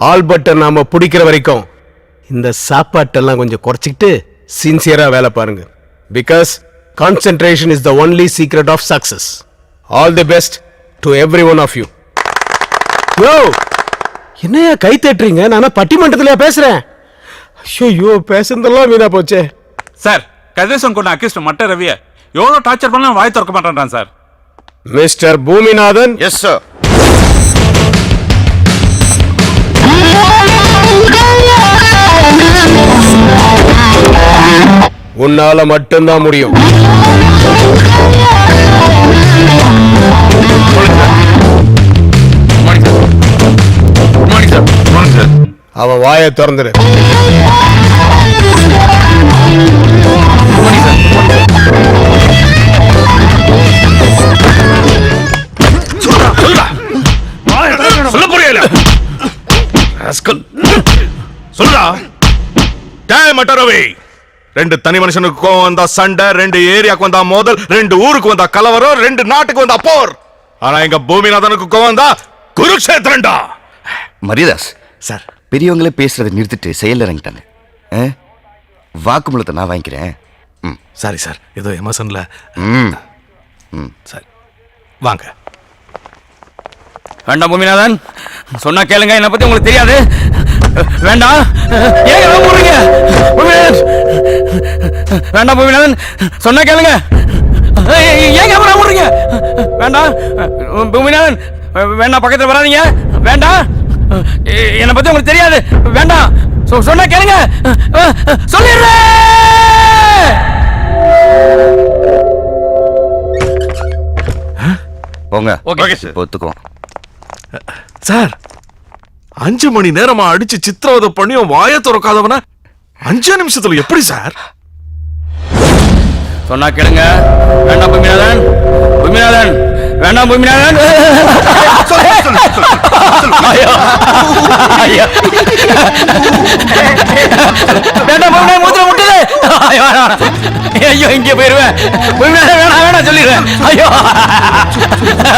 ஆல்பர்ட்டை நாம பிடிக்கிற வரைக்கும் இந்த சாப்பாட்டெல்லாம் கொஞ்சம் குறைச்சிக்கிட்டு சின்சியரா வேலை பாருங்க. Because concentration is the only secret of success. All the best to every one of you. யோ, என்னையா கை தட்டுறீங்க? நானா பட்டிமன்றத்திலயா பேசுறேன்? ஐயோ, பேசுறதெல்லாம் வீணா போச்சே. சார், கதிரேசன் கொண்ட அக்யூஸ்ட் மட்ட ரவியை எவ்வளோ டார்ச்சர் பண்ணாலும் வாய் திறக்க மாட்டேன்றான் sir. Mister Boominathan. Yes sir. உன்னால மட்டும்தான் முடியும். அவன் வாயை திறந்துரு. சொல்ல புரியல. சொல்லுடா. டேய் மட்டரவி, 2 தனி மனுஷனுக்கு வந்தா சண்டை, 2 ஏரியாக்கு வந்தா மோதல், 2 ஊருக்கு வந்தா கலவரம், 2 நாட்டுக்கு வந்தா போர். ஆனா எங்க பூமிநாதனுக்கு வந்தா குருக்ஷேத்திரண்டா. மரியதாஸ் சார், பெரியவங்களே பேசுறதை நிறுத்திட்டு செயல் இறங்கிட்டாங்க. வாக்குமூலத்தை நான் வாங்கிக்கிறேன். சாரி சார், ஏதோ எமோஷன்ல. சரி வாங்க. வேண்டாம் பூமிநாதன், சொன்னா கேளுங்க. என்னை பத்தி உங்களுக்கு தெரியாது. வேண்டாம். ஏங்க போறீங்க? வேண்டாம் பூமிநாதன், சொன்னா கேளுங்க. ஏங்க போறீங்க? வேண்டாம் பூமிநாதன், வேண்டாம், பக்கத்துல வராதீங்க. வேண்டாம், என்னை பத்தி உங்களுக்கு தெரியாது. வேண்டாம், சொன்னா கேளுங்க. சொல்லிடுறேன். போங்க. ஓகே சார், ஒத்துக்குவோம். சார், 5 மணி நேரமா அடிச்சு சித்திரவதை பண்ணியும் வாய திறக்காதவன 5 நிமிஷத்துல எப்படி சார்? சொன்னா கேளுங்க. வேண்டாம் பூமிநாதன், பூமிநாதன், வேண்டாம் பூமிநாதன். வேண்டாம் பூமிநாதன், மூத்திரம் முட்டுது. ஐயோ, இங்கே போயிருவேன். பூமிநாதன் வேணாம், வேணாம் சொல்லிடுறேன். ஐயோ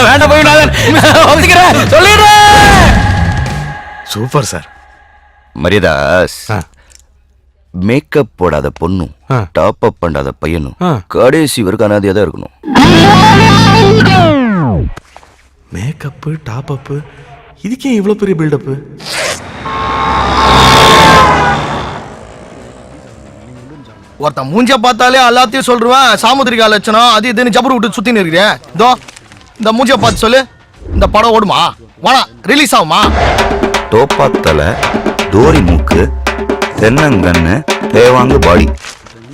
வேண்டாம் பூமிநாதன், ஒத்துக்கிறேன், சொல்லிடுறேன். Super sir. மரியதாஸ், மேக்கப் போடாத பொண்ணும் டாப் அப் பண்ணாத பையனும் கடைசி வரைக்கும் அனாதையா தான் இருக்கணும். மேக்கப், டாப் அப், இதுக்கே இவ்வளவு பெரிய பில்டப்? ஒருத்தன் மூஞ்ச பார்த்தாலே எல்லாத்தையும் சொல்றேன். சாமுத்திரிகா லட்சணம் அது இதுன்னு ஜபர் விட்டு சுத்தி நிற்கிறேன். இதோ இந்த மூஞ்ச பார்த்து சொல்லு, இந்த படம் ஓடுமா? வாடா, ரிலீஸ் ஆகுமா? டோப்பா தலை, தோரி மூக்கு, தென்னங்கண்ணு, தேவாங்கு பாடி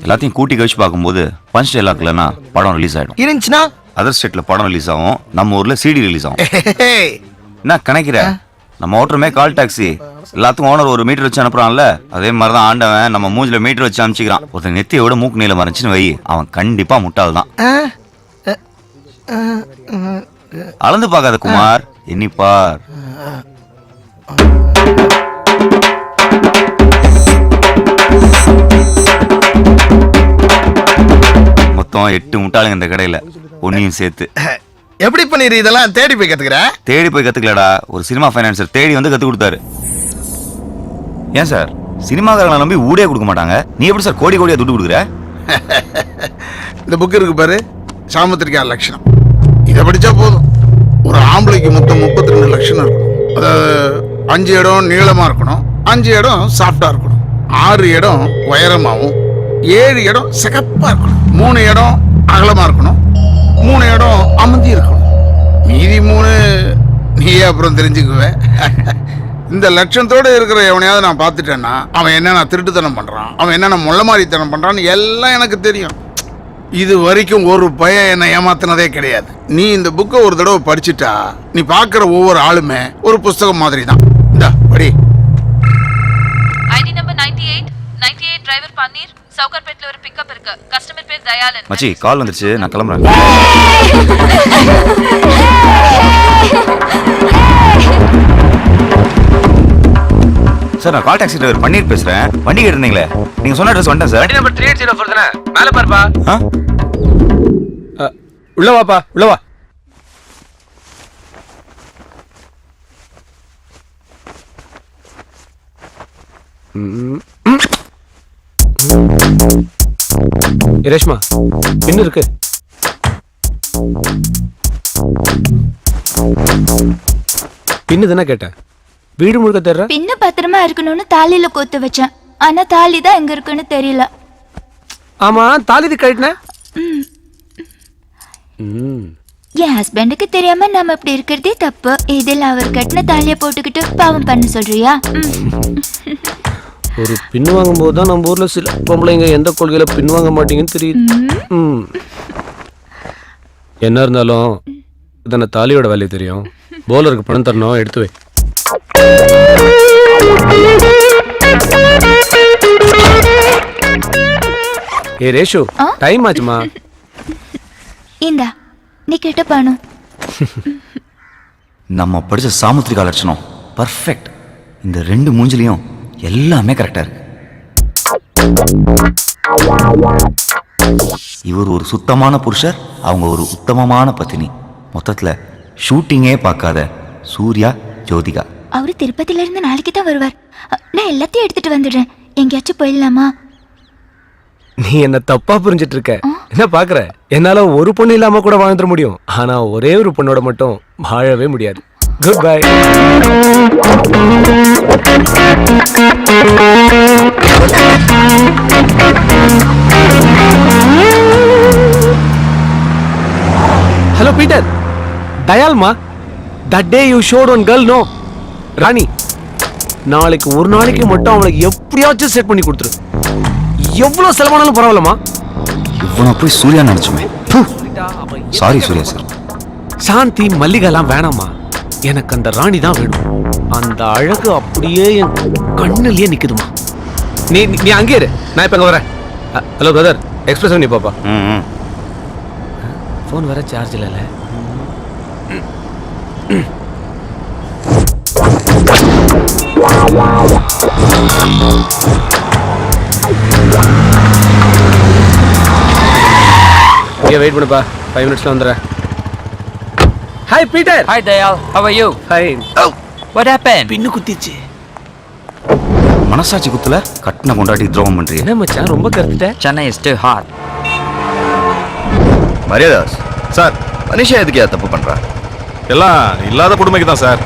எல்லாத்தையும் கூட்டி கழிச்சு பார்க்கும்போது பஞ்ச் டைலாக் இல்லைன்னா படம் ரிலீஸ் ஆயிடும். இருந்துச்சுன்னா அதர் ஸ்டேட்ல படம் ரிலீஸ் ஆகும், நம்ம ஊர்ல சிடி ரிலீஸ் ஆகும். என்ன கணக்கிற? நம்ம ஓட்டுறமே கால் டாக்ஸி, எல்லாத்துக்கும் ஓனர் ஒரு மீட்டர் வச்சு அனுப்புறான்ல, அதே மாதிரிதான் ஆண்டவன் நம்ம மூஞ்சில மீட்டர் வச்சு அனுப்பிச்சிக்கிறான். ஒருத்தன் நெத்தியோட மூக்கு நீளம் மறைச்சுன்னு வை, அவன் கண்டிப்பா முட்டாள் தான். அளந்து பார்க்காத குமார், எண்ணிப்பார். மொத்தம் 8 முட்டாளுங்க இந்த கடையில, ஒன்னையும் சேர்த்து. எப்படி பண்ணிரு இதெல்லாம்? தேடி போய் கத்துக்கிற? தேடி போய் கத்துக்கலடா, ஒரு சினிமா ஃபைனான்சர் தேடி வந்து கத்து கொடுத்தாரு. ஏன் சார், சினிமாக்காரங்களை நம்பி ஊடே கொடுக்க மாட்டாங்க, நீ எப்படி சார் கோடி கோடியா துட்டு கொடுக்குற? இந்த புக் இருக்கு பாரு, சாமுத்திரிகா லட்சணம். இதை படிச்சா போதும். ஒரு ஆம்பளைக்கு மொத்தம் 32 லட்சணம் இருக்கணும். அதாவது 5 இடம் நீளமா இருக்கணும், 5 இடம் சாஃப்டா இருக்கணும், 6 இடம் உயரமாவும், 7 இடம் சிகப்பா இருக்கணும், 3 இடம் அகலமா இருக்கணும், 3 இடம் அமர்த்தி இருக்கணும். மீதி 3 நீயே அப்புறம் தெரிஞ்சுக்குவேன். இந்த லட்சணத்தோட இருக்கிற எவனையாவது நான் பார்த்துட்டேன்னா அவன் என்னென்ன திருட்டுத்தனம் பண்றான், அவன் என்னென்ன முள்ள மாதிரித்தனம் பண்றான்னு எல்லாம் எனக்கு தெரியும். இது வரைக்கும் ஒரு பையன் என்னை ஏமாத்தினதே கிடையாது. நீ இந்த புக்கை ஒரு தடவை படிச்சுட்டா நீ பார்க்குற ஒவ்வொரு ஆளுமே ஒரு புஸ்தகம் மாதிரி தான். இந்த படி. ஐடி நம்பர் 98 டிரைவர் பன்னீர், சவுகார்பேட்ல ஒரு பிக்கப் இருக்கு. கஸ்டமர் பேர் தயாளன். மச்சி கால் வந்துருச்சு, நான் கிளம்புறேன். சார், நான் கால் டாக்ஸி டிரைவர் பன்னீர் பேசுறேன். வண்டி கேட்டிருந்தீங்களே, நீங்க சொன்ன அட்ரஸ் வந்துட்டேன் சார். வண்டி நம்பர் 380 தானே? மேல பாருப்பா. உள்ள வாப்பா, உள்ள வா. ரேஷ்மா பின்னு இருக்கு. பின்னு தானே கேட்டேன். வீடு முழுக்க தேடுற. பின்ன பத்திரமா இருக்கணும்னு தாலியில கோத்து வச்சேன். ஆனா தாலி தான் எங்க இருக்குன்னு தெரியல. ஆமா தாலி கழட்டின. என் ஹஸ்பண்டுக்கு தெரியாம நம்ம இப்படி இருக்கிறதே தப்பு. இதில் அவர் கட்டின தாலிய போட்டுக்கிட்டு பாவம் பண்ண சொல்றியா? ஒரு பின் வாங்கும் போது தான் நம்ம ஊர்ல சில பொம்பளைங்க எந்த கொள்கையில பின் வாங்க மாட்டீங்கன்னு தெரியுது. என்ன இருந்தாலும் இதான தாலியோட வேலையை தெரியும். போலருக்கு பணம் தரணும், எடுத்து வை. ஏ ரேஷு, டைம் ஆச்சுமா. இந்தா நீ கேட்ட பணம். நம்ம படிச்ச சாமுத்திரிகா லட்சணம் பர்ஃபெக்ட். இந்த ரெண்டு மூஞ்சிலையும் எல்லாமே கரெக்டா இருக்கு. இவர் ஒரு சுத்தமான புருஷர், அவங்க ஒரு உத்தமமான பத்தினி. மொத்தத்துல ஷூட்டிங்கே பார்க்காத சூர்யா ஜோதிகா. அவரு திருப்பதில இருந்து நாளைக்கு தான் வருவார். நான் எல்லாத்தையும் எடுத்துட்டு வந்துடுறேன். எங்கேயாச்சும் போயிடலாமா? நீ என்ன தப்பா புரிஞ்சிட்டு இருக்க. என்ன பாக்குற? என்னால ஒரு பொண்ணு இல்லாம கூட வாழ்ந்துட முடியும். ஆனா ஒரே ஒரு பொண்ணோட மட்டும் வாழவே முடியாது. Goodbye. Hello Peter. தயால்மா, that day you showed one girl, no? Rani, நாளைக்கு ஒரு நாளைக்கு மட்டும் அவளுக்கு எப்படியாச்சும் செட் பண்ணி கொடுத்துரு. எவ்வளவு செலவானாலும் பரவாயில்லமா. இவனை போய் சூர்யா நினைச்சுமே. Sorry Surya sir. சாந்தி மல்லிகைலாம் வேணாமா. எனக்கு அந்த ராணி தான் வேணும். அந்த அழகு அப்படியே என் கண்ணுலயே நிக்குதுமா. நீ நீ அங்கே இரு, நான் இப்ப அங்க வரேன். ஹலோ பிரதர், எக்ஸ்பிரஸ் நீ பாப்பா. போன் வர சார்ஜ் இல்ல. இங்கே வெயிட் பண்ணுப்பா, 5 minutesல வந்துடுறேன். Hi Peter. Hi Dayal, how are you? Fine. Oh, what happened? பின்னு குத்திச்சு. மனசாட்சி குத்துல கட்டின கொண்டாட்டி துரோகம் பண்றீங்க. என்ன மச்சான் ரொம்ப கருத்துட்ட? Chennai is too hot. Mariadas sir, மனுஷன் எதுக்கு தப்பு பண்றா? எல்லாம் இல்லாத கொடுமைக்கு தான் சார்.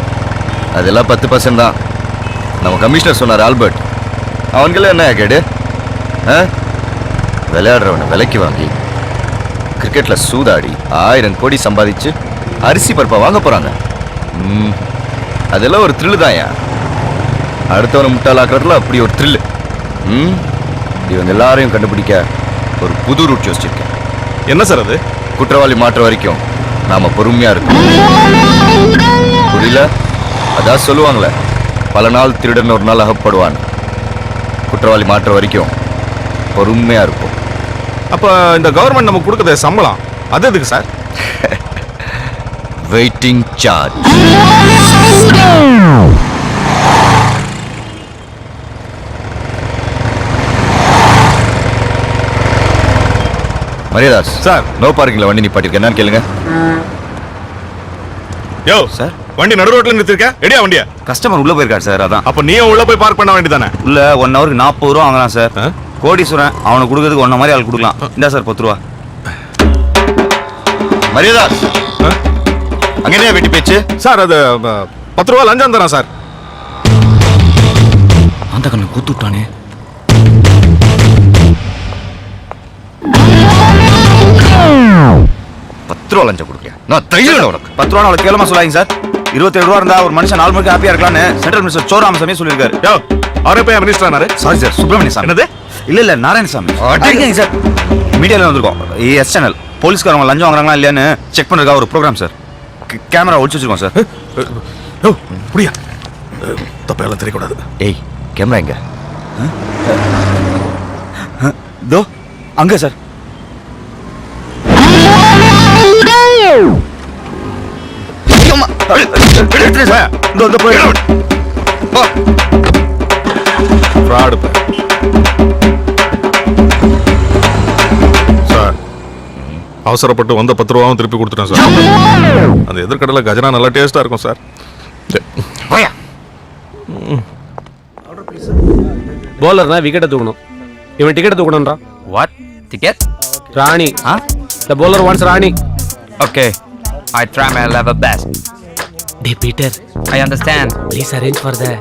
அதெல்லாம் 10% தான். நம்ம கமிஷனர் சொன்னார் ஆல்பர்ட். அவனுக்கெல்லாம் என்ன கேடு? விளையாடுறவனை விலைக்கு வாங்கி கிரிக்கெட்ல சூதாடி 1000 கோடி சம்பாதிச்சு அரிசி பருப்பா வாங்க போறாங்க. அதெல்லாம் ஒரு த்ரில்லு தான். அடுத்தவனை முட்டாளாக்குறதுல அப்படி ஒரு த்ரில்லு. இவங்க எல்லாரையும் கண்டுபிடிக்க ஒரு புது ரூட் யோசிச்சிருக்கேன். என்ன சார் அது? குற்றவாளி மாற்ற வரைக்கும் நாம பொறுமையா இருக்கோம். புரியல? அதான் சொல்லுவாங்களே, பல நாள் திருடன் ஒரு நாள் அகப்படுவான். குற்றவாளி மாற்ற வரைக்கும் பொறுமையா இருக்கும். அப்ப இந்த கவர்மெண்ட் நமக்கு கொடுக்கற சம்பளம் அது எதுக்கு sir? Waiting charge. Mariyadas sir, no பார்க்கிங்ல வண்டி நிப்பாட்டிருக்கேன். என்னன்னு கேளுங்க. யோ சார், வண்டி நடு ரோட்ல நிறுத்திருக்க. எடியா வண்டியா? கஸ்டமர் உள்ள போயிருக்காரு சார். அதான். அப்ப நீயும் உள்ள போய் பார்க் பண்ண வேண்டியதானே? உள்ள 1 ஹவருக்கு 40 ரூபா வாங்கலாம் சார். கோடீஸ்வரன், அவனுக்கு கொடுக்கறதுக்கு ஒன்ன மாதிரி ஆள் கொடுக்கலாம். இந்தா சார் 10 ரூபா. மரியாதாஸ் அங்கே வெட்டி பேச்சு. சார் அது 10 ரூபா லஞ்சம் தரேன் சார். அந்த கண்ணு கூத்து விட்டானே. ரூபா லஞ்சம் கொடுக்கேன். நான் தைரியம் உனக்கு. 10 ரூபா அவ்வளவு கேவலமா சொல்லாதீங்க சார். 27 ரூபா இருந்தா ஒரு மனுஷன் 4 மணிக்கு ஹாப்பியா இருக்கலாம்னு சென்ட்ரல் மினிஸ்டர் சோராமசாமி சொல்லியிருக்காரு. யோ, ஆர்ஏபி மினிஸ்டர் ஆனாரு. Sorry sir, Subramaniya Samy. என்னது? இல்ல நாராயணசாமி. அடிக்கங்க சார். மீடியால வந்திருக்கோம். S channel. போலீஸ்காரங்க லஞ்சம் வாங்குறாங்களா இல்லையான்னு செக் பண்றதுக்காக ஒரு ப்ரோக்ராம் சார். கேமரா ஒளிச்சு வச்சிருக்கோம் சார். யோ, புரியா? தப்பெல்லாம் தெரியக்கூடாது. ஏய், கேமரா எங்க? தோ அங்க சார். சார், அவசரப்பட்டு வந்த 10 ரூபாவும் திருப்பி கொடுத்துட்டேன் சார். அந்த எதிர்கடலை கஜனா நல்லா டேஸ்டா இருக்கும் சார். போலர்னா விக்கெட்டை தூக்கணும். இவன் டிக்கெட்டை தூக்கணும்ன்றா. What ticket? Rani. Huh? The bowler wants Rani. Okay, I try my level best. Hey Peter, I understand. please arrange for the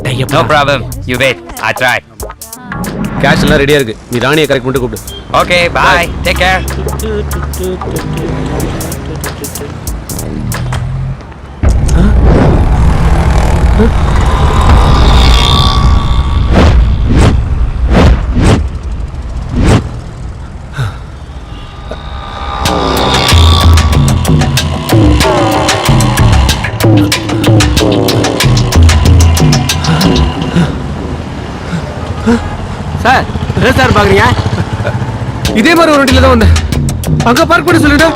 tie-up. No problem. You wait. I try. Cash எல்லாம் ரெடியா இருக்கு. நீ ராணியை கரெக்ட் பண்ணிட்டு கூப்பிடு. Okay, bye. Take care. Sir என்ன sir பாக்குறீங்க? இதே மாதிரி ஒரு வண்டியில தான் வந்தேன். அங்க பார்க் பண்ணி சொல்லிட்டு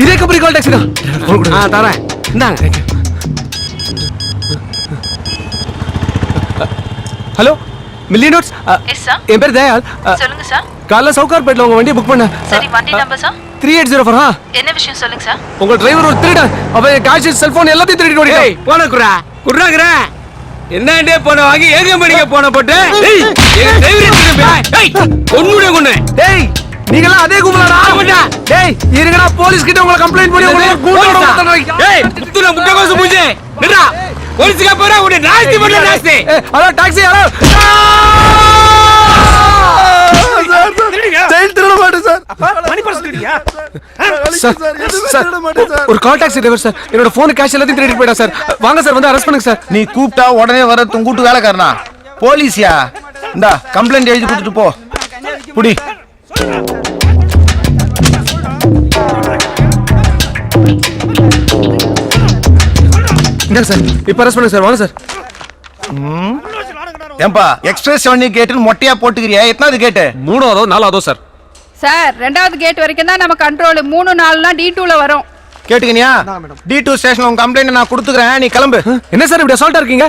இதே கம்பெனி கால் டாக்ஸி தான். தரேன். இந்தாங்க. Hello million notes. Yes sir. என் பேர் தயால். சொல்லுங்க சார். காலைல சவுகார்பேட்ல உங்க வண்டியை புக் பண்ண. சரி, வண்டி நம்பர் சார்? 3804. என்ன விஷயம் சொல்லுங்க சார். உங்க டிரைவர் ஒரு திருடன். அவன் கேஷ் செல்போன் எல்லாத்தையும் திருடிட்டு ஓடிட்டான். போன குறாக்குற என்னண்டே போன வாங்கி ஏக மணிக்கு போன போட்டு எங்க டிரைவர் ஒண்ணுடைய கொண்டு. டேய் நீங்கலாம் அதே கும்பலடா. டேய் இருங்கடா, போலீஸ் கிட்ட உங்களை கம்ப்ளைன்ட் பண்ணி உங்களை கூட்டோட ஊத்துறேன். ஏய் புத்துன முட்டகோசு மூஞ்சி நிடா. போலீஸ்க்கு போறா உன்னை நாஸ்தி பண்ணல நாஸ்தி. Hello taxi. ஹலோ ஒரு கால் டாக்ஸி டிரைவர் சார். என்னோட போன் கேஷ் எல்லாத்தையும் திருடிட்டு போயிட்டா சார். வாங்க சார், வந்து அரெஸ்ட் பண்ணுங்க சார். நீ கூப்பிட்டா உடனே வர கூட்டு வேலைக்காரனா? போலீஸியா? இந்தா கம்ப்ளைண்ட் எழுதி கொடுத்துட்டு போ. புடி. என்ன சார் இப்ப அரெஸ்ட் பண்ணுங்க சார். வாங்க சார். ஏம்பா எக்ஸ்பிரஸ் வண்டி கேட்டுன்னு மொட்டையா போட்டுக்கிறியா? எத்தனாவது கேட்டு? 3ஆவதோ 4ஆவதோ சார். சார் 2வது கேட் வரைக்கும் தான் நம்ம கண்ட்ரோல். 3 4னா D2ல வரும். கேட்டுக்கினியா? D2 ஸ்டேஷன் உங்க கம்ப்ளைண்ட் நான் கொடுத்துக்கிறேன், நீ கிளம்பு. என்ன சார் இப்படி அசால்ட்டா இருக்கீங்க?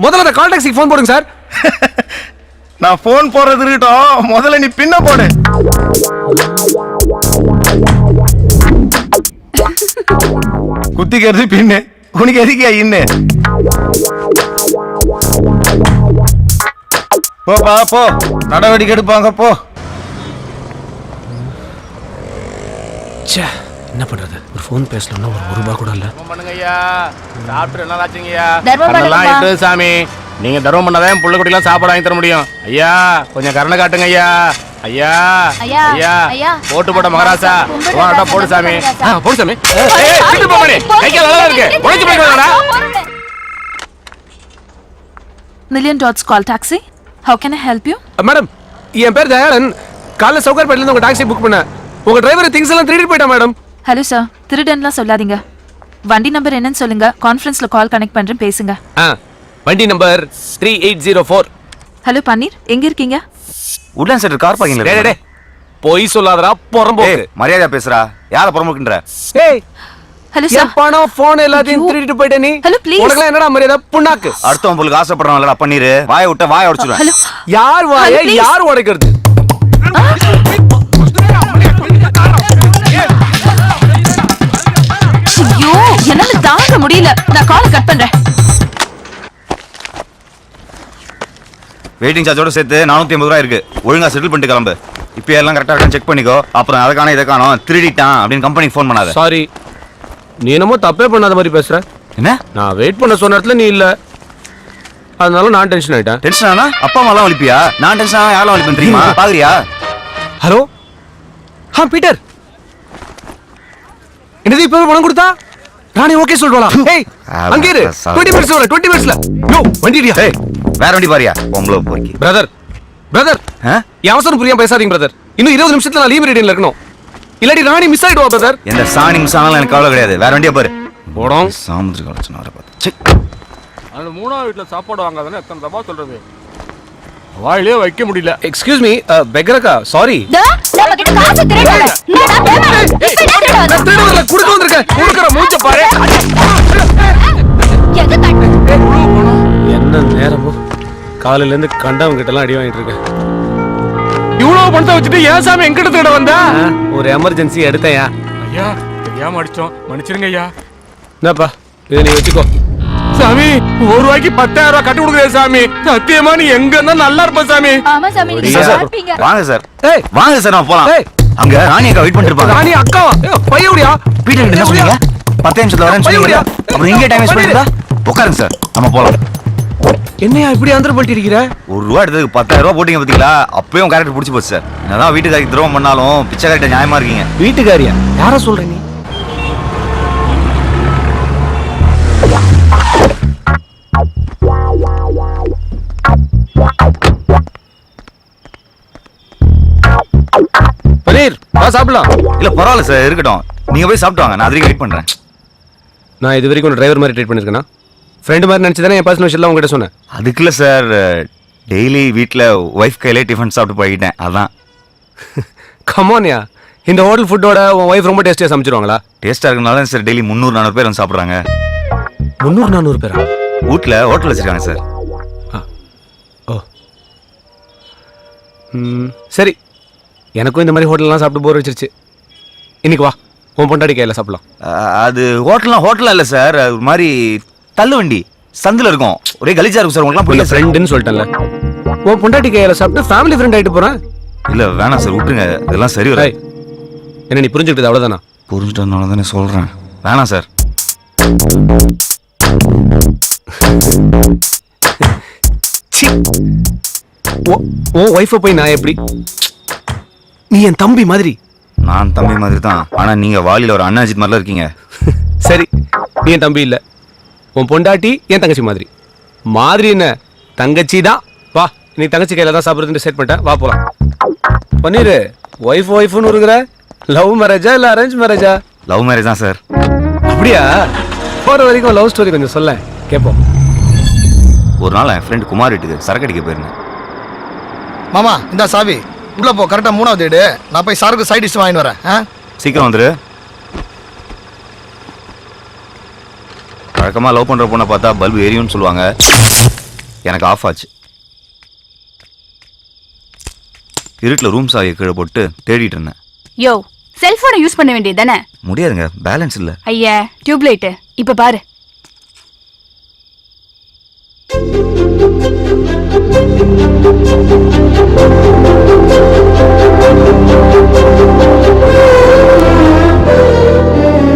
முதல்ல அந்த கால் டாக்ஸிக்கு ஃபோன் போடுங்க சார். நான் போன் போடுறது இருக்கட்டும், முதல்ல நீ பின்ன போடு. குத்திக்கிறது பின்னு, உனக்கு எதுக்கியா இன்னு? போப்பா போ, நடவடிக்கை எடுப்பாங்க போ. என்ன பண்றது? ஒரு ஃபோன் பேசலன்னா ஒரு ரூபாய் கூட இல்ல. பண்ணுங்கய்யா, சாப்பிட்டு நல்லா ஆச்சுங்கய்யா. தர்மம் அதெல்லாம் பண்ணுங்கப்பா. இட்டு சாமி, நீங்க தர்மம் பண்ணாதான் புள்ள குட்டிலாம் சாப்பாடு வாங்கி தர முடியும். ஐயா கொஞ்சம் கருணை காட்டுங்க ஐயா. ஐயா ஐயா, ஐயா ஐயா. போட்டு போட்ட மகாராசா கும்பிடு போடா, ராசா, போடு சாமி. ராசா. போடு சாமி. பிட்டு போடு. கைக்கு நல்லா இருக்கு. உடைச்சு போய்க்கடா. Million dots call taxi. How can I help you? Madam, என் பேர் தயாளன். காலைல சவுகார்பேட்ல இருந்து உங்க டாக்ஸி புக் பண்ண. உங்க டிரைவர் திங்ஸ் எல்லாம் திருடிட்டு போயிட்டான் மேடம். ஹலோ சார், திருடன்லாம் சொல்லாதீங்க. வண்டி நம்பர் என்னன்னு சொல்லுங்க. கான்ஃபரன்ஸ்ல கால் கனெக்ட் பண்றேன், பேசுங்க. வண்டி நம்பர் 3804. ஹலோ பன்னீர், எங்க இருக்கீங்க? உட்லாண்ட் சென்டர் கார் பார்க்கிங்ல டேய் டேய் போய் சொல்லாதடா பொறம்போக்கு. மரியாதையா பேசுறா. யார புறம்போக்குன்ற? ஏய் ஹலோ என் சார். பணம் போன் எல்லாத்தையும் திருடிட்டு போயிட்ட நீ. Hello, please. உனக்கு என்னடா மரியாதை? புண்ணாக்கு. அடுத்தவன் பொருளுக்கு ஆசைப்படுறான்லடா பண்ணிரு. வாயை விட்ட வாயை உடைச்சிடுவேன். ஹலோ யார் வாயை Hello, please. யார் உடைக்கிறது? ஐயோ, என்னால தாங்க முடியல. நான் காலை கட் பண்றேன். வெயிட்டிங் சார்ஜோட சேர்த்து 450 ரூபாய் இருக்கு. ஒழுங்கா செட்டில் பண்ணிட்டு கிளம்பு. இப்போ எல்லாம் கரெக்டா இருக்கான்னு செக் பண்ணிக்கோ. அப்புறம் அதை காணோம் இதை காணோம் திருடிட்டான் அப்படின்னு கம்பெனிக்கு ஃபோன் பண்ணாத. சாரி, நீ என்னமோ தப்பே பண்ணாத மாதிரி பேசுற. என்ன? நான் வெயிட் பண்ண சொன்ன இடத்துல நீ இல்ல, அதனால நான் டென்ஷன் ஆயிட்டேன். டென்ஷன் ஆனா அப்பா அம்மாலாம் வலிப்பியா? நான் டென்ஷன் ஆனா யாரெல்லாம் வலிப்பேன் தெரியுமா? பாக்குறியா? ஹலோ பீட்டர், என்னது இப்ப பணம் கொடுத்தா நானே ஓகே சொல்றேன். ஏய் அங்க இரு. 20 மினிட்ஸ் வர. 20 மினிட்ஸ்ல யோ வண்டிடியா. ஏய் வேற வண்டி பாரியா? பொம்பளை போய்க்கு. பிரதர் என் அவசரம் புரியாம பேசாதீங்க பிரதர். இன்னும் 20 நிமிஷத்துல நான் லீவ் ரீடிங்ல இருக்கணும். இல்லாட்டி ராணி மிஸ் ஆயிடுவா பிரதர். எந்த சாணி மிஸ் ஆனாலும் எனக்கு கவலை கிடையாது. வேற வண்டியா பாரு. போடும் சாமுத்திரி கலெக்ஷன் வர பார்த்து. அந்த 3ஆவது வீட்டுல சாப்பாடு வாங்காதானே எத்தனை தப்பா சொல்றது? வாயிலே வைக்க முடியல. எக்ஸ்கியூஸ் மீ பெக்கரக்கா, சாரி. நம்ம கிட்ட காசு திருடல. என்னடா பேமெண்ட்? நான் திருடல குடுக்க வந்திருக்கேன். குடுக்குற மூஞ்ச பாரு. எங்க கட்டு? என்ன நேரமோ காலையில இருந்து கண்டவங்க கிட்ட எல்லாம் அடி வாங்கிட்டு இருக்கேன். இவ்வளவு பணத்தை வச்சுட்டு ஏன் சாமி எங்கிட்ட தேட வந்தா? ஒரு எமர்ஜென்சி எடுத்தையா. ஐயா தெரியாம அடிச்சோம், மன்னிச்சிருங்க ஐயா. என்னப்பா இதை நீ வச்சுக்கோ. சாமி 1 ரூபாய்க்கு 10,000 ரூபாய் கட்டி கொடுக்குறேன் சாமி. சத்தியமா நீ எங்க இருந்தா நல்லா இருப்ப சாமி. ஆமா சாமி நீங்க சார், சார், பார்ப்பீங்க. வாங்க சார் ஏய் வாங்க சார் நம்ம போலாம் ஏய். அங்க ராணி அக்கா வெயிட் பண்ணிட்டு இருப்பாங்க. ராணி அக்காவா? பையவுடியா? பீட்டர் கிட்ட என்ன சொன்னீங்க? 10 நிமிஷத்துல வரேன்னு சொன்னீங்க. அப்புறம் இங்கே டைம் வேஸ்ட் பண்ணிட்டா? உட்காருங்க சார் நம்ம போலாம். என்னையா இப்படி ஆந்திர பண்ணிட்டு இருக்கிற? 1 ரூபா எடுத்ததுக்கு 10,000 ரூபா போட்டீங்க பாத்தீங்களா? அப்பயும் கேரக்டர் பிடிச்சி போச்சு சார். என்னதான் வீட்டுக்காரிக்கு துரோகம் பண்ணாலும் பிச்சைக்காரிட்ட நியாயமா இருக்கீங்க. வீட்டுக்காரியா? யார சொல்ற நீ? பனீர் வா சாப்பிடலாம். இல்ல பரவாயில்ல சார் இருக்கட்டும். நீங்க போய் சாப்பிட்டு வாங்க. நான் அதுக்கு வெயிட் பண்றேன். நான் இது வரைக்கும் டிரைவர் மாதிரி ட்ரீட் பண்ணிருக்கேனா? ஃப்ரெண்ட் மாதிரி நினைச்சு தானே என் பர்சனல் விஷயம் உங்ககிட்ட சொன்னேன். அதுக்குள்ள சார் டெய்லி வீட்டில் ஒய்ஃப் கையிலே டிஃபன் சாப்பிட்டு போய்கிட்டேன் அதான். கமான்யா, இந்த ஹோட்டல் ஃபுட்டோட உன் ஒய்ஃப் ரொம்ப டேஸ்டியா சமைச்சிருவாங்களா? டேஸ்டா இருக்கனால சார் டெய்லி 300-400 பேர் வந்து சாப்பிட்றாங்க. 300-400 பேரா? வீட்டில் ஹோட்டல் வச்சிருக்காங்க சார். ஓ சரி, எனக்கும் இந்த மாதிரி ஹோட்டல்லாம் சாப்பிட்டு போர் வச்சிருச்சு. இன்னைக்கு வா, உன் பொண்டாடி கையில் சாப்பிடலாம். அது ஹோட்டலாம் இல்லை சார். அது ஒரு மாதிரி தள்ளு வண்டி சந்தில் இருக்கும். ஒரே கலிஜா இருக்கும் சார். உங்களுக்குலாம் உங்க புரியல ஃப்ரெண்டுன்னு சொல்லிட்டேன்ல. உன் பொண்டாட்டி கையில் சாப்பிட்டு ஃபேமிலி ஃப்ரெண்ட் ஆகிட்டு போகிறேன். இல்லை வேணாம் சார் விட்டுருங்க. இதெல்லாம் சரி வராது. என்ன நீ புரிஞ்சுக்கிட்டது அவ்வளோதானா? புரிஞ்சுட்டதுனால தானே சொல்கிறேன். வேணாம் சார். சி, உன் ஒய்ஃபை போய் நான் எப்படி? நீ என் தம்பி மாதிரி. நான் தம்பி மாதிரி தான். ஆனால் நீங்கள் வாலியில் ஒரு அண்ணாஜித் மாதிரிலாம் இருக்கீங்க. சரி, நீ என் தம்பி இல்லை, உன் பொண்டாட்டி என் தங்கச்சி மாதிரி. மாதிரி என்ன, தங்கச்சி தான். வா, நீ தங்கச்சி கையில் தான் சாப்பிட்றதுன்னு செட் பண்ணிட்டேன். வா போலாம். பன்னீர், ஒய்ஃப்னு இருக்கிற. லவ் மேரேஜா இல்லை அரேஞ்ச் மேரேஜா? லவ் மேரேஜ் தான் சார். அப்படியா? போகிற வரைக்கும் லவ் ஸ்டோரி கொஞ்சம் சொல்ல கேட்போம். ஒரு நாள் என் ஃப்ரெண்ட் குமார் வீட்டுக்கு சரக்கு அடிக்க போயிருந்தேன். மாமா இந்த சாவி உள்ள போ. கரெக்டா 3வது வீடு. நான் போய் சாருக்கு சைட் டிஷ் வாங்கிட்டு வரேன். சீக்கிரம் வந்துரு. வழக்கமாக லவ் பண்ணுற பொண்ணை பார்த்தா பல்பு எரியும்னு சொல்லுவாங்க. எனக்கு ஆஃப் ஆச்சு. இருட்டில் ரூம் சாவியை கீழே போட்டு தேடிட்டு இருந்தேன். யோ, செல்போனை யூஸ் பண்ண வேண்டியது தானே? முடியாதுங்க, பேலன்ஸ் இல்லை. ஐயா, டியூப் லைட் இப்ப பாரு.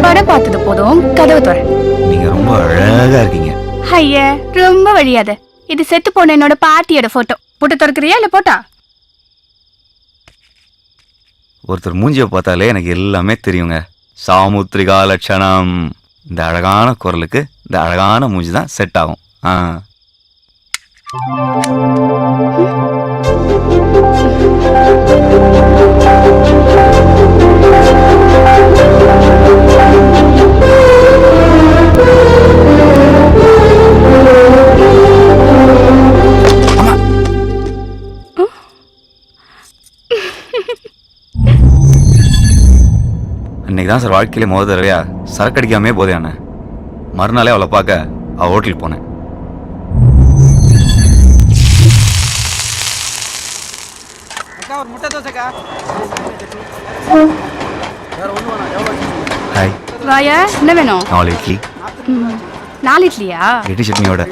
படம் பார்த்தது போதும், கதவு தர. நீங்க ரொம்ப அழகா இருக்கீங்க. ஐயா, ரொம்ப வழியாத. இது செத்து போன என்னோட பாட்டியோட போட்டோ. போட்டு திறக்கிறியா இல்ல போட்டா? ஒருத்தர் மூஞ்சியை பார்த்தாலே எனக்கு எல்லாமே தெரியுங்க. சாமுத்திரிகா லட்சணம். இந்த அழகான குரலுக்கு இந்த அழகான மூஞ்சி தான் செட் ஆகும். அன்னைக்கு தான் சார் வாழ்க்கையிலே முதல் தடவையா சரக்கு அடிக்காமே போதையான. மறுநாளே அவளை பார்க்க அவள் ஹோட்டலுக்கு போனேன். ஹாய். வாயா, என்ன வேணும்? 4 இட்லி. 4 இட்லியா? 8 சட்னியோட.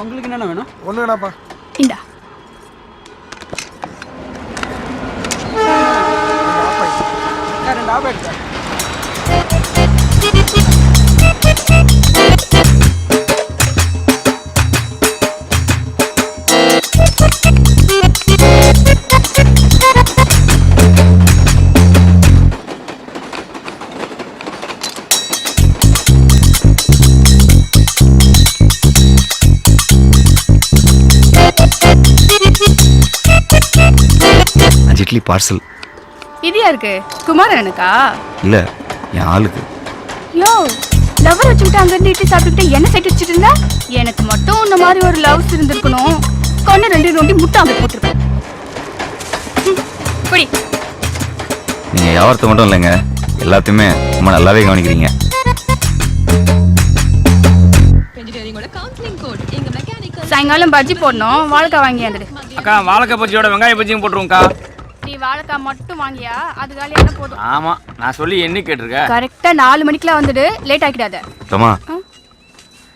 உங்களுக்கு என்ன வேணும்? ஒண்ணு வேணாப்பா. இந்தா. ரெண்டு ஆப் எடுத்து. இட்லி பார்சல். இது யாருக்கு? குமாரனுக்கா? இல்ல, என் ஆளுக்கு. யோ, லவர் வச்சுக்கிட்டு அங்கிருந்து இட்லி சாப்பிட்டுக்கிட்டு என்ன சைட் வச்சுட்டு இருந்தா? எனக்கு மட்டும் இந்த மாதிரி ஒரு லவ்ஸ் இருந்திருக்கணும். கண்ணு 2 நோண்டி முட்டை அங்க போட்டுருப்பேன். புடி. நீங்க யாவரத்தை மட்டும் இல்லைங்க, எல்லாத்தையுமே ரொம்ப நல்லாவே கவனிக்கிறீங்க. சாயங்காலம் பஜ்ஜி போடணும். வாழைக்காய் வாங்கி வந்துடு. அக்கா, வாழைக்காய் பஜ்ஜியோட வெங்காய பஜ்ஜியும் போட்டுருவோம்க்கா. நீ வாழைக்காய் மட்டும் வாங்கியா அது காலியான போதும். ஆமா நான் சொல்லி என்ன கேட்டிருக்க? கரெக்டா 4 மணிக்கெல்லாம் வந்துடு, லேட் ஆக்கிடாத. தம்மா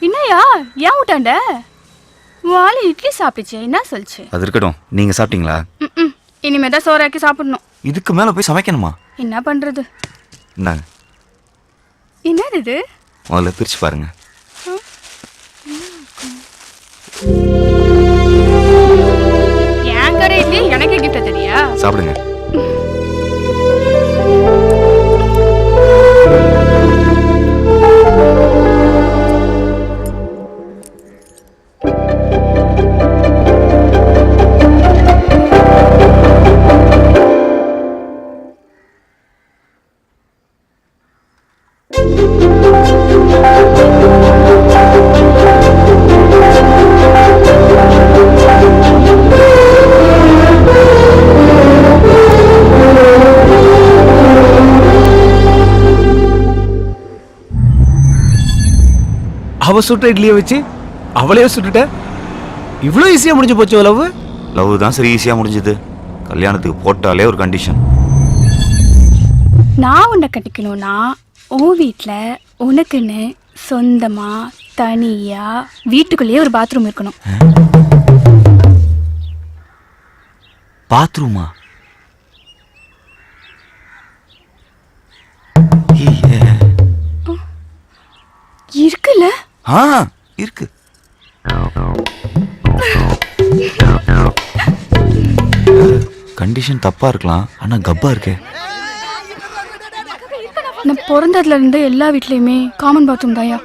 என்னையா ஏன் விட்டாண்ட? வாழை இட்லி சாப்பிடுச்சு, என்ன சொல்லுச்சு? அது இருக்கட்டும், நீங்க சாப்பிட்டீங்களா? இனிமேதான் சோறாக்கி சாப்பிடணும். இதுக்கு மேல போய் சமைக்கணுமா? என்ன பண்றது? இந்தாங்க, என்னது இது? முதல்ல பிரிச்சு பாருங்க. என் கடை இட்லி எனக்கே கிஃப்ட் தெரியா? சாப்பிடுங்க. அவ சுட்ட இட்லியை வச்சு அவளையே சுட்டுட்ட. இவ்வளோ ஈஸியா முடிஞ்சு போச்சு லவ். லவ் தான் சரி ஈஸியா முடிஞ்சது. கல்யாணத்துக்கு போட்டாலே ஒரு கண்டிஷன். நான் உன்னை கட்டிக்கணும்னா உன் வீட்டில் உனக்குன்னு சொந்தமா தனியா வீட்டுக்குள்ளேயே ஒரு பாத்ரூம் இருக்கணும். பாத்ரூமா? இருக்குல்ல? இருக்கு. கண்டிஷன் தப்பா இருக்கலாம், ஆனா கப்பா இருக்கே. நான் பிறந்ததுல இருந்து எல்லா வீட்லயுமே காமன் பாத்ரூம் தாயா.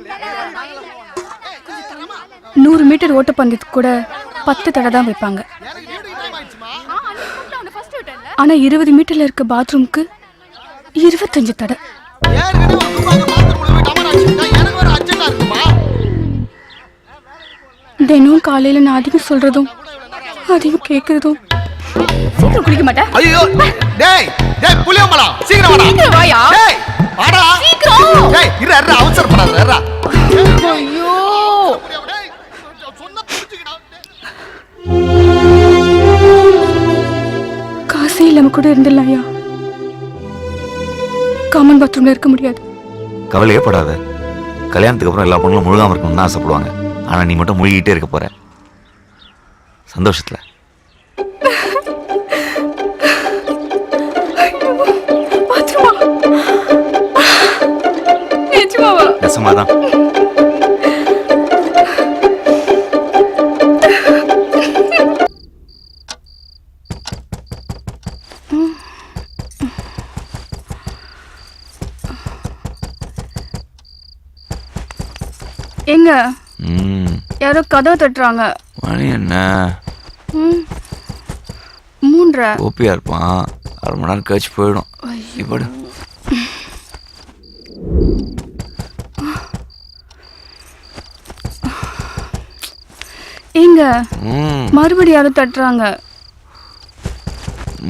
100 மீட்டர் ஓட்டப்பந்தயத்துக்கு கூட 10 தடை தான் வைப்பாங்க. ஆனா 20 மீட்டர்ல இருக்க பாத்ரூம்க்கு 25 தடை. தினம் காலையில நான் அதிகம் சொல்றதும் அதிகம் கேக்குறதும். சீக்கிரம் குளிக்க மாட்டேன். ஐயோ டேய் டேய் புளியம்பளம் சீக்கிரம் வாடா. சீக்கிரம் வாயா. டேய் வாடா சீக்கிரம். டேய் இரு அவசரப்படாத இரு. ஐயோ சொன்னா புரிஞ்சுக்கடா. காசே இல்லாம கூட இருந்துடலாம்யா. காமன் பாத்ரூம்ல இருக்க முடியாது. கவலையே படாத. கல்யாணத்துக்கு அப்புறம் எல்லா பொண்ணுங்களும் முழுகாம இருக்கணும்னு ஆசைப்படுவாங்க. ஆனா நீ மட்டும் முழுகிட்டே இருக்க போற சந்தோஷத்துல. நெசமாதான். எங்க யாரோ கதவை தட்டுறாங்க. மணி என்ன? 3:30. ஓப்பியா இருப்பான். 1/2 மணி நேரம் கழிச்சு போயிடும். இப்படி எங்க மறுபடியும் யாரோ தட்டுறாங்க.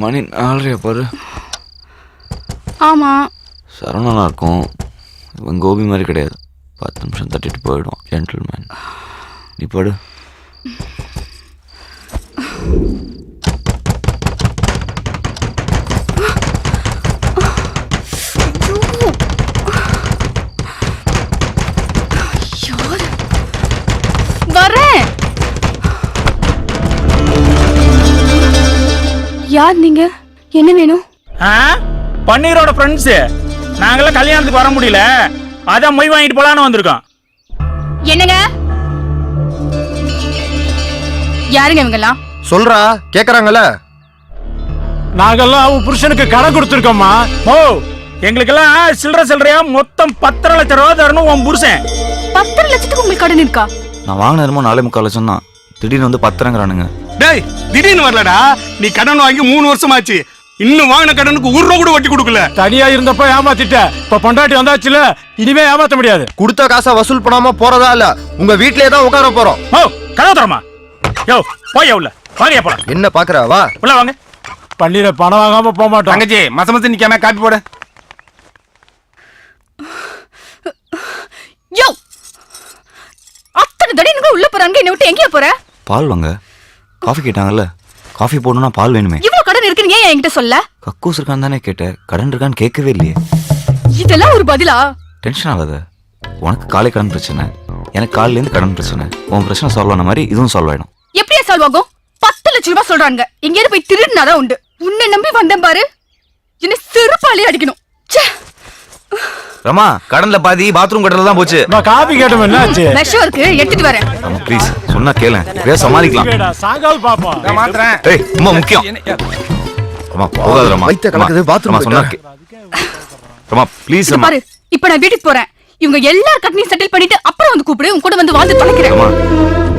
மணி 4:30 பாரு. ஆமா சரவணனா இருக்கும். இவன் கோபி மாதிரி கிடையாது. 10 நிமிஷம் தட்டிட்டு போயிடும். ஜென்டில்மேன். நீ படு. வரேன். யார் நீங்க? என்ன வேணும்? பன்னீரோட ஃப்ரெண்ட்ஸ். நாங்களாம் கல்யாணத்துக்கு வர முடியல, அதான் மொய் வாங்கிட்டு போலான்னு வந்திருக்கோம். என்னங்க? யாருங்க இவங்கெல்லாம்? சொல்றா கேக்குறாங்கல்ல. நாங்கெல்லாம் அவ புருஷனுக்கு கடன் கொடுத்துருக்கோம்மா. ஓ எங்களுக்கெல்லாம் சில்லறையா மொத்தம் 10 லட்சம் ரூபா தரணும் உன் புருஷன். 10 லட்சத்துக்கு உங்களுக்கு கடன் இருக்கா? நான் வாங்கின என்னமோ 4.25 லட்சம் தான். திடீர்னு வந்து 10ங்கிறானுங்க. டேய் திடீர்னு வரலடா. நீ கடன் வாங்கி 3 வருஷமாச்சு. இன்னும் வாங்கின கடனுக்கு 1 ரூபா கூட வட்டி கொடுக்கல. தனியா இருந்தப்ப ஏமாத்திட்ட, இப்ப பொண்டாட்டி வந்தாச்சுல, இனிமே ஏமாத்த முடியாது. கொடுத்த காசை வசூல் பண்ணாம போறதா இல்ல, உங்க வீட்லயே தான் உட்கார போறோம். ஓ கதவு தரமா. யோ போய் உள்ள வாங்க போலாம். என்ன பாக்குற? வா உள்ள வாங்க. பன்னீரை பணம் வாங்காம போக மாட்டோம். தங்கச்சி மசமசம் நிக்காம காப்பி போட. யோ அத்தனை தடவை உள்ள போறாங்க, என்ன விட்டு எங்கேயா போற? பால் வாங்க. காஃபி கேட்டாங்கல்ல, காஃபி போடணும்னா பால் வேணுமே. இவ்வளவு எவ்வளவு கடன் இருக்குன்னு ஏன் என்கிட்ட சொல்ல? கக்கூஸ் இருக்கான்னு தானே கேட்டேன், கடன் இருக்கான்னு கேட்கவே இல்லையே. இதெல்லாம் ஒரு பதிலா? டென்ஷன் ஆகாத. உனக்கு காலை கடன் பிரச்சனை, எனக்கு காலிலேருந்து கடன் பிரச்சனை. உன் பிரச்சனை சால்வ் ஆன மாதிரி இதுவும் சால்வ் ஆயிடும். எப்படியா சால்வ் ஆகும்? 10 லட்சம் ரூபாய் சொல்றாங்க. எங்கேயாவது போய் திருடினாதான் உண்டு. உன்னை நம்பி வந்தேன் பாரு, என்ன செருப்பாலே அடிக்கணும். ச்சே. ரமா, கடன்ல பாதி பாத்ரூம் கடன்ல தான் போச்சு. காபி கேட்டோம், என்னாச்சு? விஷம் இருக்கு, எடுத்துட்டு வரேன். ரமா ப்ளீஸ், சொன்னா கேளு, இப்படியே சமாளிக்கலாம். சாங்காவது பாப்போம். நான் மாத்துறேன். ஏய் ரொம்ப முக்கியம். ரமா போகாத ரமா. வயித்த கலக்குது, பாத்ரூம் சொன்னா ரமா ப்ளீஸ் இங்க ரமா. பாரு, இப்ப நான் வீட்டுக்கு போறேன். இவங்க எல்லார் கட்டணையும் செட்டில் பண்ணிட்டு அப்புறம் வந்து கூப்பிடு. உன் கூட வந்து வாழ்ந்து தொலைக்கிறேன். ரமா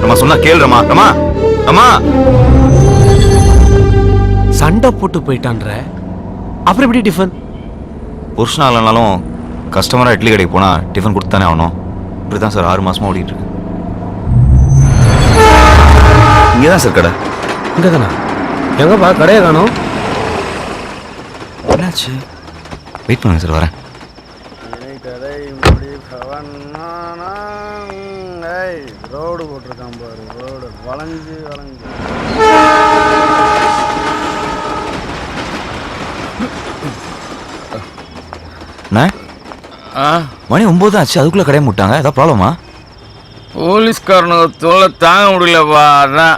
ரமா சொன்னா கேளு ரமா. ரமா ரமா சண்டை போட்டு போயிட்டான்ற அப்புறம் எப்படி டிஃபன்? புருஷனா இல்லைனாலும் கஸ்டமரா இட்லி கடைக்கு போனா டிஃபன் கொடுத்தானே ஆகணும். இப்படிதான் சார் 6 மாசமா ஓடிட்டு இருக்கு. இங்கதான் சார் கடை. இங்க தானா? எங்கப்பா கடையை காணோம்? என்னாச்சு? வெயிட் பண்ணுங்க சார், வரேன். ரோடு போட்டிருக்கான் பாரு, ரோடு வளைஞ்சு வளைஞ்சு. மணி 9 ஆச்சு, அதுக்குள்ள கடையை முட்டாங்க. ஏதாவது ப்ராப்ளமா? போலீஸ்காரனுக்கு தொல்லை தாங்க முடியலப்பா. அதான்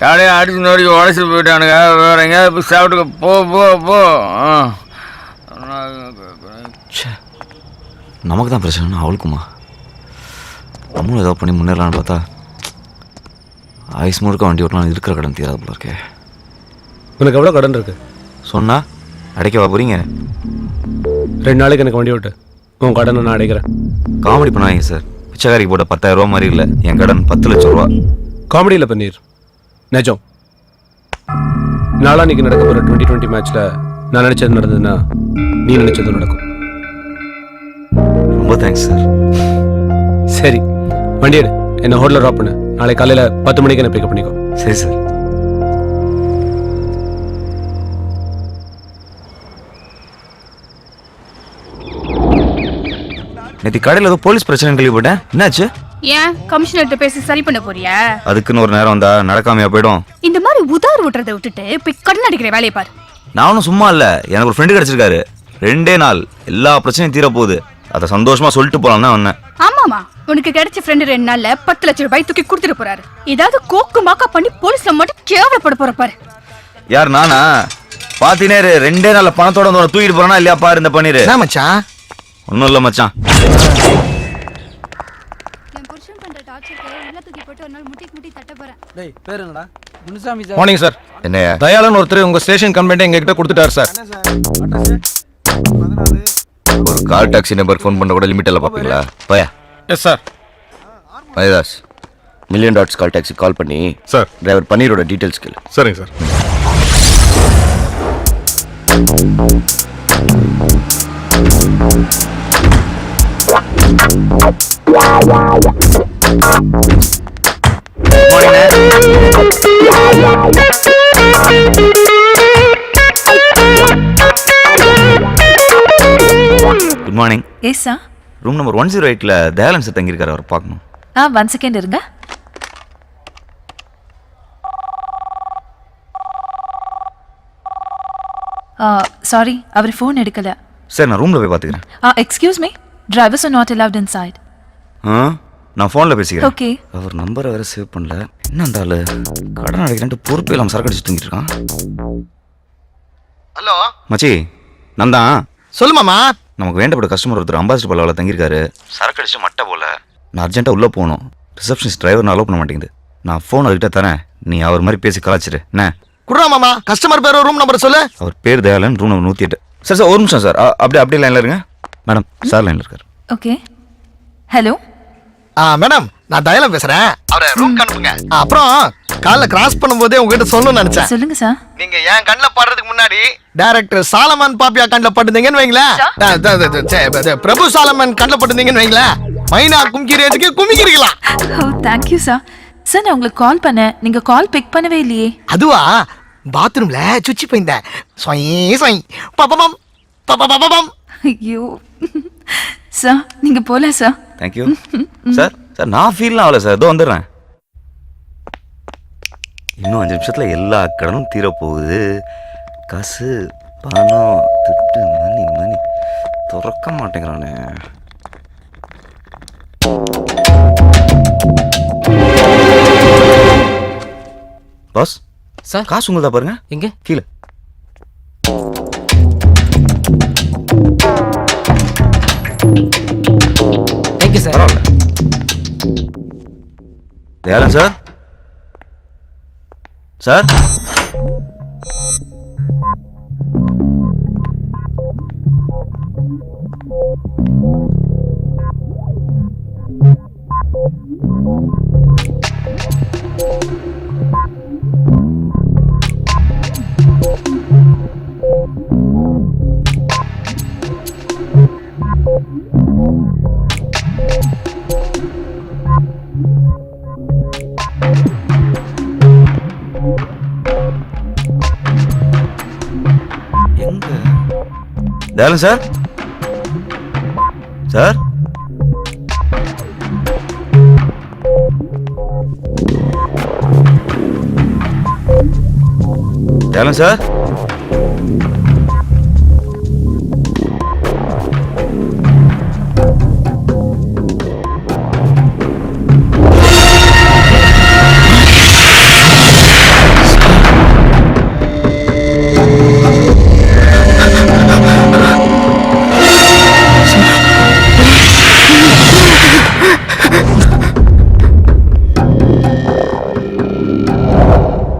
கடையை அடிச்சு நோடி உடச்சிட்டு போயிட்டானுங்க. வேற எங்கேயாவது போய் சாப்பிட்டுக்க. போ போ போ. நமக்கு தான் பிரச்சனை, அவளுக்குமா? நம்மளும் ஏதாவது பண்ணி முன்னேறலான்னு பார்த்தா ஐஸ் முழுக்க வண்டி ஓட்டலாம், இருக்கிற கடன் தீராது போல இருக்கே. உனக்கு எவ்வளோ கடன் இருக்கு? சொன்னா அடைக்கவா போறீங்க? 2 நாளைக்கு எனக்கு வண்டி ஓட்டு, உன் கடனை நான் அடைக்கிறேன். காமெடி பண்ணாதீங்க சார். பிச்சைக்காரிக்கு போட்ட 10,000 ரூபா மாதிரி இல்லை, என் கடன் 10 லட்சம் ரூபா. காமெடியில் பண்ணீர் நிஜம். நாளான்னைக்கு நடக்க போகிற 2020 மேட்ச்ல நான் நினைச்சது நடந்ததுன்னா நீ நினைச்சது நடக்கும். ரொம்ப தேங்க்ஸ் சார். சரி, வண்டி எடு, என்ன ஹோட்டலில் ட்ராப் பண்ணு. நாளை காலையில் 10 மணிக்கு என்ன பிக்கப் பண்ணிக்கோ. சரி சார். நேற்று கடையில் ஏதோ போலீஸ் பிரச்சனை கேள்விப்பட்டேன், என்னாச்சு? ஏன் கமிஷனர்கிட்ட பேசி சரி பண்ண போறியா? அதுக்குன்னு ஒரு நேரம் வந்தா நடக்காமையா போயிடும். இந்த மாதிரி உதார் விட்டுறதை விட்டுட்டு போய் கடன் அடிக்கிற வேலையை பாரு. நானும் சும்மா இல்ல, எனக்கு ஒரு ஃப்ரெண்டு கிடைச்சிருக்காரு. 2 நாள் எல்லா பிரச்சனையும் தீர போகுது. அதை சந்தோஷமா சொல்லிட்டு போலாம் தான் வந்தேன். ஆமாமா, உனக்கு கிடைச்ச ஃப்ரெண்டு 2 நாள்ல 10 லட்சம் ரூபாய் தூக்கி கொடுத்துட்டு போறாரு. ஏதாவது கோக்கு மாக்கா பண்ணி போலீஸ்ல மட்டும் கேவலப்பட போற பாரு. யார் நானா? பாத்தினேரு 2 நாள்ல பணத்தோட வந்து தூக்கிட்டு போறானா இல்லையா பாரு இந்த பண்ணிரு. என்ன மச்சான்? ஒன்னும் இல்ல மச்சான். என் புருஷன் பண்ற டார்ச்சருக்கு உள்ள தூக்கி போட்டு ஒரு நாள் முட்டி தட்ட போறேன். டேய் பேர் என்னடா? முனுசாமி சார். Morning sir. என்னையா? தயாளன் ஒருத்தர் உங்க ஸ்டேஷன் கம்ப்ளைண்ட் எங்ககிட்ட கொடுத்துட்டாரு சார். ஒரு கால் டாக்ஸி நம்பர் ஃபோன் பண்ண கூட லிமிட் எல்லாம் பாப்பீங்களா? பயா. Yes sir. Mayadas, million dots call taxi call பண்ணி சார். டிரைவர் பன்னீரோட டீடைல்ஸ் கேளு. சரிங்க sir. Good morning. Yes sir. Room number 108ல தயாளன் சார் தங்கியிருக்காரு, அவர் பார்க்கணும். 1 செகண்ட் இருங்க. சாரி, அவர் ஃபோன் எடுக்கல. சார் நான் ரூம்ல போய் பாத்துக்கிறேன். Excuse me, drivers are not allowed inside. நான் ஃபோன்ல பேசிக்கிறேன். ஓகே. அவர் நம்பரை வேற சேவ் பண்ணல. என்ன அந்த ஆளு கடன் அடைக்கிறேன்ட்டு பொறுப்பு இல்லாம சரக்கு அடிச்சு தூங்கிட்டு இருக்கான். ஹலோ மச்சி, நான் தான். சொல்லு மாமா. நமக்கு வேண்டப்பட்ட கஸ்டமர் ஒருத்தர் அம்பாசிடர் பல்லாவில் தங்கியிருக்காரு. சரக்கு அடிச்சு மட்டை போல. நான் அர்ஜென்ட்டாக உள்ளே போகணும். ரிசப்ஷனிஸ்ட் டிரைவர் அலோவ் பண்ண மாட்டேங்குது. நான் ஃபோன் அதுக்கிட்ட தரேன், நீ அவர் மாதிரி பேசி கலாச்சிரு. என்ன குடுறா மாமா, கஸ்டமர் பேர் ரூம் நம்பர் சொல்லு. அவர் பேர் Dayalan, room number 108. Sir sir ஒரு நிமிஷம் சார், அப்படியே லைனில் இருங்க. மேடம் சார் லைனில் இருக்கார். ஓகே. ஹலோ மேடம், நான் தயாளன் பேசுறேன். அவரை ரூம் அனுப்புங்க. அப்புறம் காலைல கிராஸ் பண்ணும்போதே உங்ககிட்ட சொல்லணும்னு நினைச்சேன். சொல்லுங்க சார். நீங்க என் கண்ணில் படுறதுக்கு முன்னாடி டைரக்டர் சாலமன் பாப்பியா கண்ணில் பட்டுந்தீங்கன்னு வைங்களேன். பிரபு சாலமன் கண்ணில் பட்டுந்தீங்கன்னு வைங்களேன், மைனா கும்கிரேஜுக்கு குமிக்கிறீங்களா? ஓ தேங்க்யூ சார். சார் நான் உங்களுக்கு கால் பண்ணேன், நீங்க கால் பிக் பண்ணவே இல்லையே. அதுவா, பாத்ரூம்ல சுச்சி போயிருந்தேன். பப்பம் பப்பம். ஐயோ சார், நீங்க போல சார். Thank you sir. சார் நான் ஃபீல்லாம் ஆகல சார், இதோ வந்துடுறேன். இன்னும் 5 நிமிஷத்துல எல்லா கடனும் தீரப்போகுது. காசு பணம் திட்டு மணி திறக்க மாட்டேங்கிறானே. பாஸ் சார் காசு உங்களுதா பாருங்க. எங்க கீழே. Thank you sir. பரவாயில்ல. தயாளன் சார். சார் எங்க Dayalan sir. Sir Dayalan sir.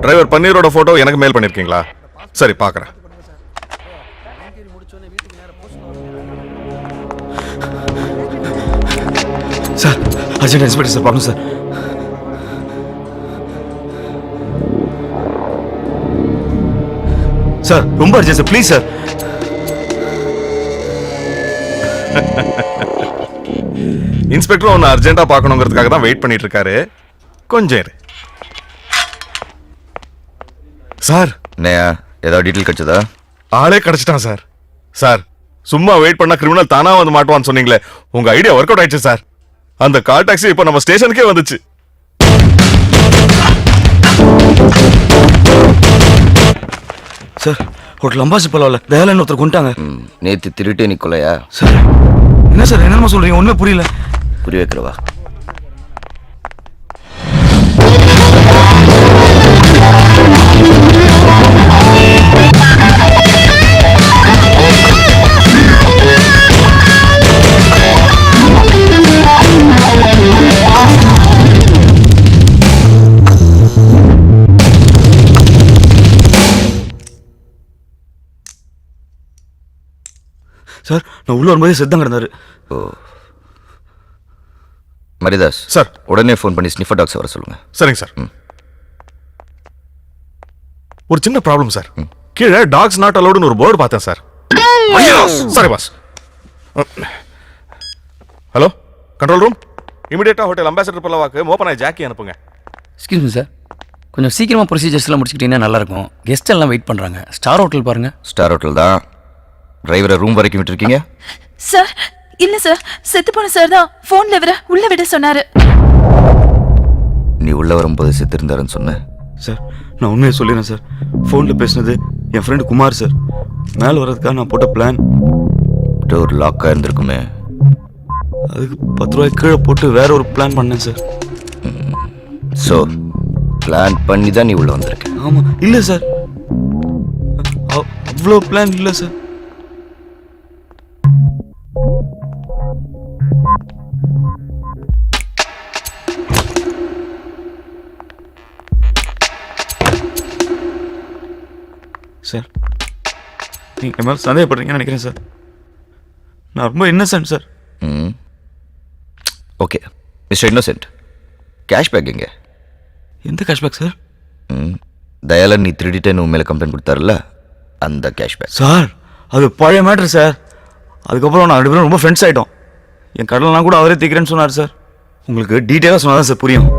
Driver பன்னீரோட போட்டோ எனக்கு மெயில் பண்ணிருக்கீங்களா? சரி பார்க்கறேன். சார் அர்ஜென்ட் இன்ஸ்பெக்டர் சார் பார்க்கணும் சார். சார் ரொம்ப urgent sir, please sir. Inspector ஒன்னு அர்ஜென்ட்டா பார்க்கணுங்கிறதுக்காக தான் வெயிட் பண்ணிட்டு இருக்காரு. கொஞ்சம் இரு. சார் ஏதாவது டீட்டெயில் கிடைச்சதா? ஆளே கிடைச்சிட்டான் சார். சார் சும்மா வெயிட் பண்ணா கிரிமினல் தானா வந்து மாட்டுவான்னு சொன்னீங்களே, உங்க ஐடியா ஒர்க் அவுட் ஆயிடுச்சு சார். அந்த கால் டாக்ஸி இப்ப நம்ம ஸ்டேஷனுக்கே வந்துச்சு. சார் ஹோட்டல் அம்பாசி பரவாயில்ல, தயாலன் ஒருத்தர் கொண்டாங்க. நேத்து திருட்டு நீ கொலையா? சார் என்ன சார் என்னமா சொல்றீங்க? ஒண்ணுமே புரியல. புரிய வைக்கிறவா? சார் நான் உள்ள வரும்போது செத்தம் கிடந்தாரு. ஓ மரிதாஸ் சார் உடனே ஃபோன் பண்ணி ஸ்னிஃபர் டாக்ஸ் வர சொல்லுங்க. சரிங்க சார். ஒரு சின்ன ப்ராப்ளம் சார். கீழே டாக்ஸ் நாட் அலோடுன்னு ஒரு போர்டு பார்த்தேன் sir. Sorry boss. Hello control room, இமிடியேட்டா ஹோட்டல் அம்பாசிடர் பல்லவாக்கு மோப்பனாய் ஜாக்கி அனுப்புங்க. எக்ஸ்கியூஸ் மீ சார், கொஞ்சம் சீக்கிரமாக ப்ரொசீஜர்ஸ்லாம் முடிச்சுக்கிட்டீங்கன்னா நல்லாயிருக்கும். கெஸ்ட் எல்லாம் வெயிட் பண்ணுறாங்க. ஸ்டார் ஹோட்டல் பாருங்கள். ஸ்டார் ஹோட்டல் தான். டிரைவரை ரூம் வரைக்கும் விட்டுருக்கீங்க? சார் இல்ல சார், செத்து போன சார் தான் போன்ல வர உள்ள விட சொன்னாரு. நீ உள்ள வரும்போது செத்து இருந்தாருன்னு சொன்ன. சார் நான் உண்மையை சொல்லிடுறேன் சார். ஃபோனில் பேசினது என் ஃப்ரெண்டு குமார் சார். மேலே வர்றதுக்காக நான் போட்ட பிளான். டோர் லாக்காக இருந்திருக்குமே. அதுக்கு 10 ரூபாய் கீழே போட்டு வேற ஒரு பிளான் பண்ணேன் சார். ஸோ பிளான் பண்ணி தான் நீ உள்ள வந்திருக்க? ஆமாம். இல்லை சார், அவ்வளோ பிளான் இல்லை சார். சார் நீங்கள் என் மேலே சந்தேகப்படுறீங்கன்னு நினைக்கிறேன் சார். நான் ரொம்ப Innocent sir. Okay mister innocent, cashback எங்க? எந்த கேஷ்பேக் சார்? தயாலன் நீ திருடிட்டேன்னு உன் மேலே கம்ப்ளைண்ட் கொடுத்தாருல்ல, அந்த கேஷ்பேக். சார் அது பழைய மேட்ரு சார். அதுக்கப்புறம் நான் 2 பேரும் ரொம்ப ஃப்ரெண்ட்ஸ் ஆகிட்டோம். என் கடலாம் கூட அவரே தீக்கிறேன்னு சொன்னார் சார். உங்களுக்கு டீட்டெயிலாக சொன்னால் தான் சார் புரியும்.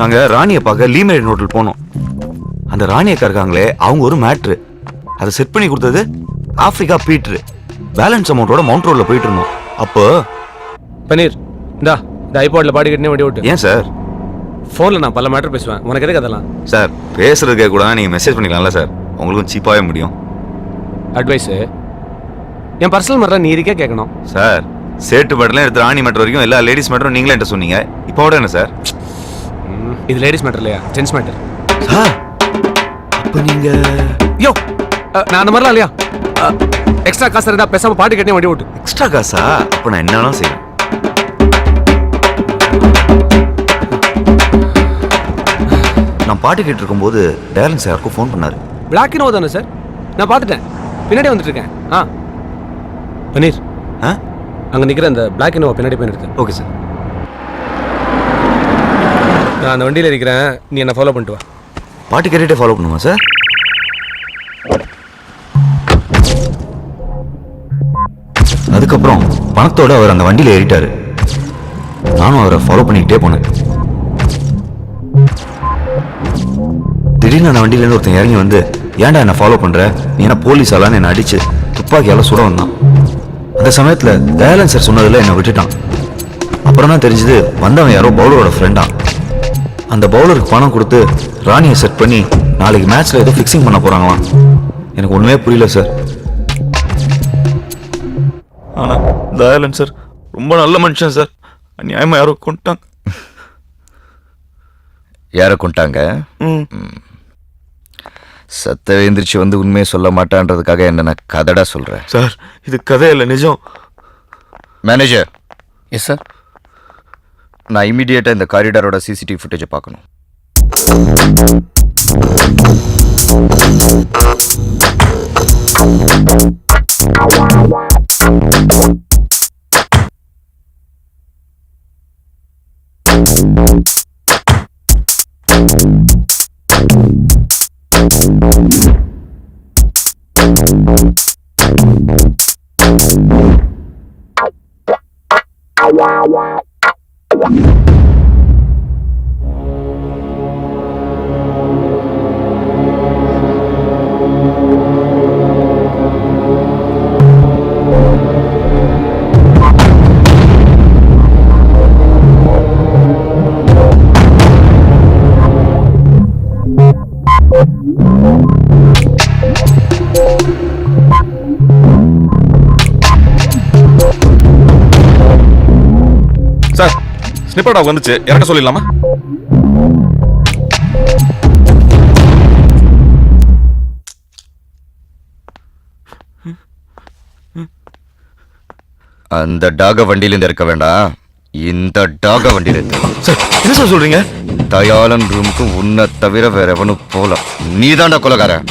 நாங்கள் ராணியை பார்க்க லீமேரின் ஹோட்டல் போனோம். அந்த ராணியக்கா இருக்காங்களே, அவங்க ஒரு மேட்ரு அதை செட் பண்ணி கொடுத்தது ஆப்பிரிக்கா பீட்ரு. பேலன்ஸ் அமௌண்ட்டோட மவுண்ட் ரோடில் போயிட்டு இருந்தோம். அப்போ பன்னீர் இந்தா இந்த ஐபாட்ல பாடி கட்டினே வண்டி ஓட்டு. ஏன் சார்? ஃபோனில் நான் பல மேட்டர் பேசுவேன், உனக்கு எதுக்கு அதெல்லாம்? சார் பேசுறதுக்கே கூட நீங்கள் மெசேஜ் பண்ணிக்கலாம்ல சார், உங்களுக்கும் சீப்பாகவே முடியும். அட்வைஸு என் பர்சனல் மேட்டர் நீ இருக்கே கேட்கணும். சார் சேட்டு மேட்டர்லாம் எடுத்து ராணி மேட்டர் வரைக்கும் எல்லா லேடிஸ் மேட்டரும் நீங்களே என்கிட்ட சொன்னீங்க. இப்போ விட என்ன சார்? இது லேடிஸ் மேட்டர் இல்லையா, ஜென்ஸ் மேட்டர். சார் அப்போ நீங்கள் யோ நான் அந்த மாதிரிலாம் இல்லையா. எக்ஸ்ட்ரா காசு இருந்தால் பேசாமல் பாட்டு கட்டினே வண்டி ஓட்டு. எக்ஸ்ட்ரா காசா? அப்போ நான் என்னன்னாலும் செய்வேன். நான் பாட்டு கேட்டு இருக்கும்போது டேலன் சார் யாருக்கும் ஃபோன் பண்ணாரு. பிளாக் இனோவா தானே சார்? நான் பார்த்துட்டேன், பின்னாடி வந்துட்டு இருக்கேன். பன்னீர் அங்கே நிற்கிற அந்த பிளாக் இனோவா பின்னாடி போய் இருக்கேன். Okay sir. நான் அந்த வண்டியில் இருக்கிறேன், நீ என்ன ஃபாலோ பண்ணிட்டு வா. பாட்டு கேட்டுகிட்டே ஃபாலோ பண்ணுமா சார்? அதுக்கப்புறம் பணத்தோட அவர் அந்த வண்டியில் ஏறிட்டாரு. நானும் அவரை ஃபாலோ பண்ணிக்கிட்டே போனேன். திடீர்னு அந்த வண்டியிலேருந்து ஒருத்தன் இறங்கி வந்து, ஏன்டா என்ன ஃபாலோ பண்ற, நீ என்ன போலீஸ் ஆளான்னு என்னை அடிச்சு துப்பாக்கியால சுட வந்தான். அந்த சமயத்துல தயாளன் சார் சொன்னதுல என்னை விட்டுட்டான். அப்புறம் தான் தெரிஞ்சது வந்தவன் யாரோ பவுலரோட ஃப்ரெண்டா. அந்த பவுலருக்கு பணம் கொடுத்து ராணியை செட் பண்ணி நாளைக்கு மேட்ச்ல ஏதோ ஃபிக்ஸிங் பண்ண போறாங்களாம். எனக்கு ஒண்ணுமே புரியல சார். ஆனா தயாளன் சார் ரொம்ப நல்ல மனுஷன் சார். அநியாயமா யாரோ கொண்டாங்க. யாரை கொண்டாங்க? சத்த எந்திரிச்சு வந்து உண்மையை சொல்ல மாட்டான்றதுக்காக என்ன நான் கதடா சொல்றேன் சார். இது கதை இல்லை, நிஜம். மேனேஜர். Yes sir. நான் இமீடியட்டா இந்த காரிடாரோட சிசிடிவி ஃபுட்டேஜை பார்க்கணும். சார் ஸ்னிப்பர் டாக் வந்துச்சு, இறக்க சொல்லிடலாமா? அந்த டாக வண்டியிலிருந்து இருக்க வேண்டாம், இந்த டாக வண்டியிலிருந்து. சார் என்ன சார் சொல்றீங்க? தயாளன் ரூமுக்கு உன்னை தவிர வேற எவனும் போல. நீதாண்டா கொலகாரன்.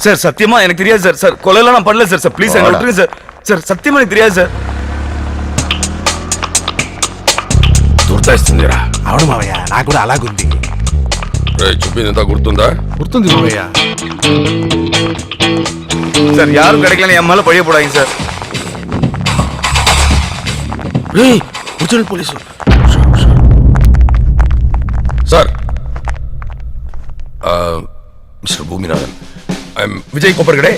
சார் சத்தியமா எனக்கு தெரியாது சார். சார் கொலையெல்லாம் நான் பண்ணல சார். சார் ப்ளீஸ் என்ன விட்டுருங்க சார். சார் சத்தியமா எனக்கு தெரியாது சார். గుర్తొస్తుందిరా. అవును మావయ్య, నాకు కూడా అలాగుంది. చెప్పిందంతా గుర్తుందా? గుర్తుంది మావయ్య. சார் யாரும் கிடைக்கலன்னு என் மேல பழிய போடாதீங்க sir. Original police. Sir mister Bhoominathan, I am Vijay Koppargade,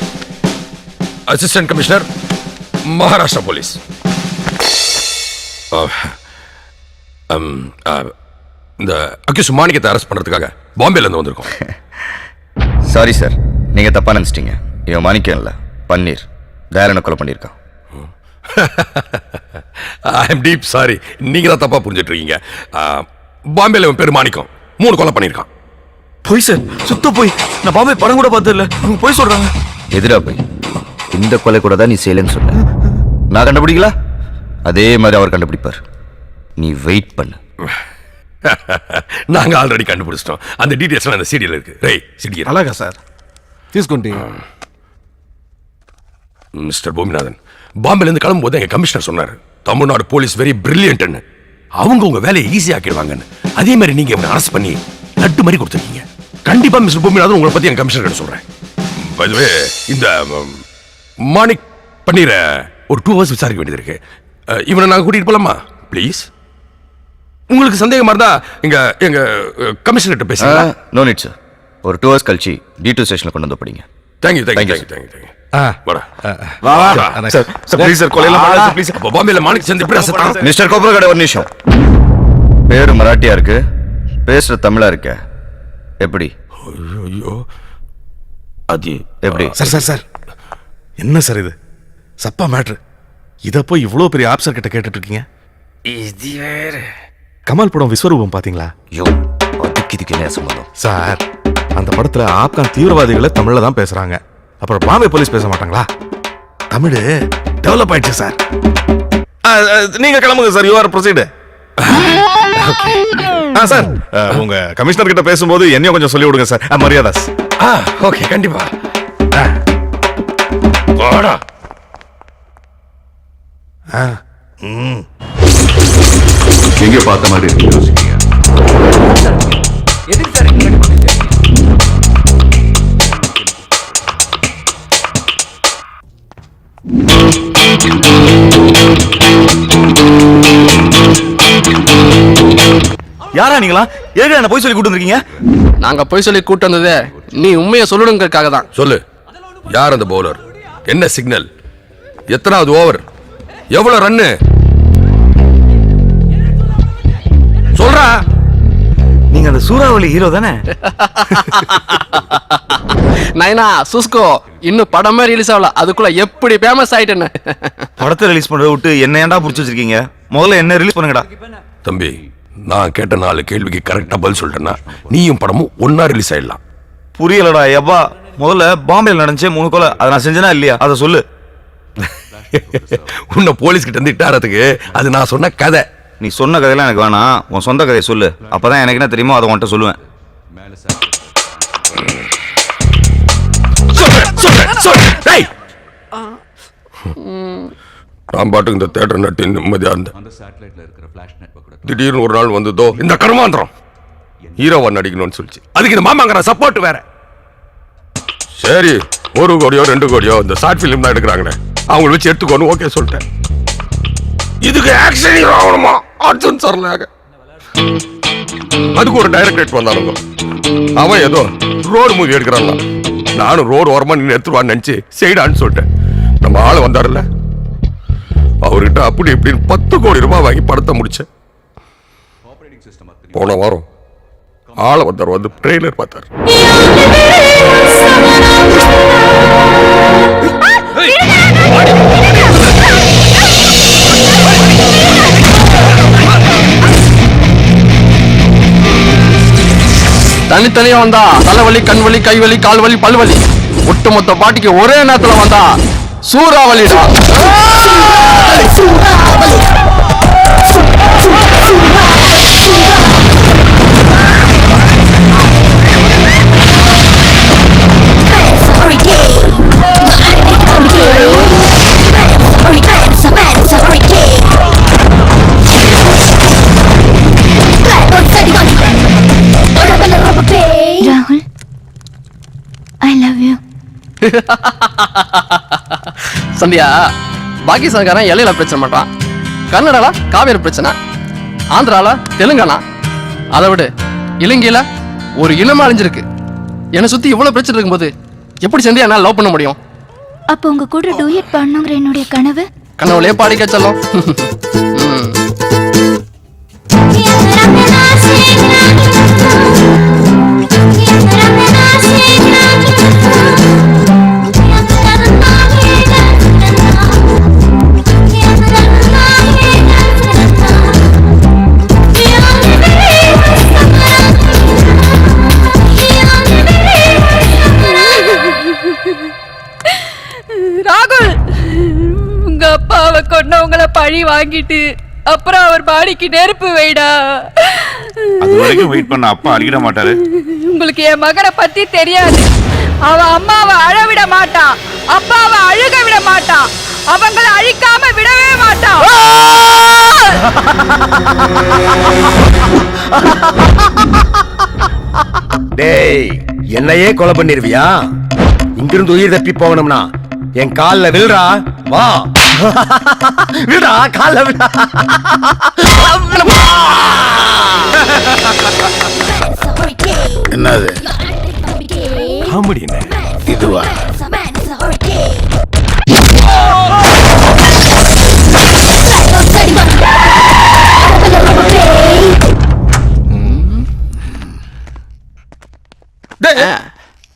assistant commissioner, Maharashtra police. இந்த அக்யூஸ் மாணிக்கத்தை அரெஸ்ட் பண்றதுக்காக பாம்பேல இருந்து வந்திருக்கோம். சாரி சார், நீங்க தப்பா நினைச்சிட்டீங்க. இவன் மாணிக்கம் இல்ல, பன்னீர். தயாளனை கொலை பண்ணியிருக்கான். ஐ எம் டீப் சாரி, நீங்க தான் தப்பா புரிஞ்சிட்டு இருக்கீங்க. பாம்பேல இவன் பேர் மாணிக்கம் 3 கொலை பண்ணியிருக்கான். போய் சார், சுத்த போய். நான் பாம்பே படம் கூட பார்த்தது இல்ல. இவங்க போய் சொல்றாங்க. எதிரா போய் இந்த கொலை கூட தான் நீ செய்யலன்னு சொன்ன. நான் கண்டுபிடிக்கல, அதே மாதிரி அவர் கண்டுபிடிப்பார். நீ வெயிட் பண்ணு. நாங்க ஆல்ரெடி கண்டுபிடிச்சிட்டோம். அந்த டீடைல்ஸ் அந்த சீடியில் இருக்கு. ரை சீடி. అలాగా సార్, తీసుకోండి. மிஸ்டர் பூமிநாதன், பாம்பேல இருந்து கிளம்பும்போது எங்க கமிஷனர் சொன்னாரு, தமிழ்நாடு போலீஸ் வெரி பிரில்லியன்ட்னு. அவங்க உங்க வேலையை ஈஸி ஆக்கிடுவாங்கன்னு. அதே மாதிரி நீங்க இவனை அரெஸ்ட் பண்ணி லட்டு மாதிரி கொடுத்துருக்கீங்க. கண்டிப்பா மிஸ்டர் பூமிநாதன் உங்களை பத்தி என் கமிஷனர் கிட்ட சொல்றேன். பை தி வே, இந்த மாணிக் பன்னீரை ஒரு 2 hours விசாரிக்க வேண்டியது இருக்கு. இவனை நாங்க கூட்டிட்டு போலாமா ப்ளீஸ்? உங்களுக்கு சந்தேகமா இருந்தா எங்க கமிஷனர் கிட்ட பேசுங்க. No need sir. ஒரு 2 hours கழிச்சு D2 ஸ்டேஷன்ல கொண்டு வந்து படிங்க. தேங்க்யூ. சார் ப்ளீஸ் சார் கொலையெல்லாம் பண்ணாத ப்ளீஸ். பாம்பேல மாணிக் சந்த் இப்படி அசத்தான். மிஸ்டர் கோபுரகடை ஒரு நிமிஷம். பேரு மராட்டியா இருக்கு, பேசுற தமிழா இருக்க. எப்படி ஐயோ அது எப்படி? சார் என்ன சார் இது சப்பா மேட்ரு. இதை போய் இவ்வளோ பெரிய ஆப்சர் கிட்ட கேட்டுட்டு இருக்கீங்க? இது வேற கமல் படம் விஸ்வரூபம் பாத்தீங்களா? யோ அதுக்கு இதுக்கு என்ன சம்பந்தம்? சார் அந்த படத்துல ஆப்கான் தீவிரவாதிகளை தமிழ்ல தான் பேசுறாங்க. அப்புறம் பாம்பே போலீஸ் பேச மாட்டாங்களா? தமிழ் டெவலப் ஆயிடுச்சு சார். நீங்க கிளம்புங்க sir. You are proceed. Sir உங்க கமிஷனர் கிட்ட பேசும்போது என்னையும் கொஞ்சம் சொல்லி விடுங்க சார். மரியாதாஸ். ஓகே கண்டிப்பா. வாடா. எங்க பார்த்த மாதிரி யோசிக்கீங்க? யாரா நீங்களா? ஏங்க என்ன போய் சொல்லி கூட்டு வந்திருக்கீங்க? நாங்க போய் சொல்லி கூட்டு வந்ததே நீ உண்மையை சொல்லணுங்கிறதுக்காக தான். சொல்லு, யார் அந்த பவுலர்? என்ன சிக்னல்? எத்தனாவது ஓவர்? எவ்வளவு ரன்னு? சொல்றா. நீங்க அந்த சூறாவளி ஹீரோ தானே? நைனா சுஸ்கோ இன்னும் படமே ரிலீஸ் ஆகல, அதுக்குள்ள எப்படி ஃபேமஸ் ஆயிட்டேன்னு. படத்தை ரிலீஸ் பண்றத விட்டு என்ன ஏன்டா புடிச்சு வச்சிருக்கீங்க? முதல்ல என்ன ரிலீஸ் பண்ணுங்கடா. தம்பி, நான் கேட்ட 4 கேள்விக்கு கரெக்டா பதில் சொல்லிட்டேன்னா நீயும் படமும் ஒன்னா ரிலீஸ் ஆயிடலாம். புரியலடா எப்பா. முதல்ல பாம்பேல நடந்துச்சே 3 கொலை, அதை நான் செஞ்சேனா இல்லையா அதை சொல்லு. உன்னை போலீஸ் கிட்ட இருந்து இட்டாரத்துக்கு அது நான் சொன்ன கதை. நீ சொன்ன கதையெல்லாம் எனக்கு வேணாம், உன் சொந்த கதையை சொல்லு. அப்பதான் எனக்கு என்ன தெரியுமோ அதை உன்கிட்ட சொல்லுவேன். நான் பாட்டுக்கு இந்த தேட்டர் நட்டு நிம்மதியா இருந்தேன். திடீர்னு ஒரு நாள் வந்ததோ இந்த கர்மாந்திரம் ஹீரோவா நடிக்கணும்னு சொல்லிச்சு. அதுக்கு இந்த மாமாங்கிற சப்போர்ட் வேற. சரி 1 கோடியோ 2 கோடியோ இந்த ஷார்ட் பிலிம் தான் எடுக்கிறாங்களே, அவங்கள வச்சு எடுத்துக்கோன்னு ஓகே சொல்லிட்டேன். இதுக்கு ஆக்ஷன் ஹீரோ ஆகணுமா? அர்ஜுன் சரலாக. அதுக்கு ஒரு டைரக்டர் வந்தானுங்க. அவன் ஏதோ ரோடு மூவி எடுக்கிறாங்க. நானும் ரோடு ஓரமா நின்று எடுத்துருவான்னு நினைச்சு செய்டான்னு சொல்லிட்டேன். நம்ம ஆளு வந்தாருல்ல, அவர்கிட்ட அப்படி இப்படின்னு 10 கோடி ரூபாய் வாங்கி படத்தை முடிச்சேன். போன வாரம் ஆளை வந்தார், வந்து ட்ரெய்லர் பார்த்தார். தனித்தனியா வந்தா தலைவலி, கண்வலி, கைவலி, கால்வலி, பல்வலி. ஒட்டுமொத்த பாட்டிக்கு ஒரே நேரத்துல வந்தா சூறாவளிடா. ராகுல், ஐ லவ் யூ. சந்தியா, பாகிஸ்தான்காரன் எல்லையில பிரச்சனை பண்றான், கர்நாடகால காவேரி பிரச்சனை, ஆந்திரால தெலுங்கானா, அதை விட இலங்கையில ஒரு இனமா அழிஞ்சிருக்கு. என்னை சுத்தி இவ்வளவு பிரச்சனை இருக்கும்போது எப்படி சந்தியா என்னால லவ் பண்ண முடியும்? அப்போ உங்க கூட டூயட் பண்ணுங்கிற என்னுடைய கனவு கனவுலயே பாடிக்க சொல்லும். ராகுல், உங்க அப்பாவை கொன்னவங்கள பழி வாங்கிட்டு அப்புறம் அவர் பாடிக்கு நெருப்பு வைடா. அது வரைக்கும் வெயிட் பண்ண அப்பா அடிக்கிட மாட்டாரு. உங்களுக்கு என் மகனை பத்தி தெரியாது. அவ அம்மாவை அழ விட மாட்டான், அப்பாவை அழுக விட மாட்டான், அவங்கள அழிக்காம விடவே மாட்டான். டேய், என்னையே கொலை பண்ணிருவியா? இங்கிருந்து உயிர் தப்பி போகணும்னா என் கால்ல விழுறா. வா. விடா கால விடா என்னது காமெடி என்ன இதுவா?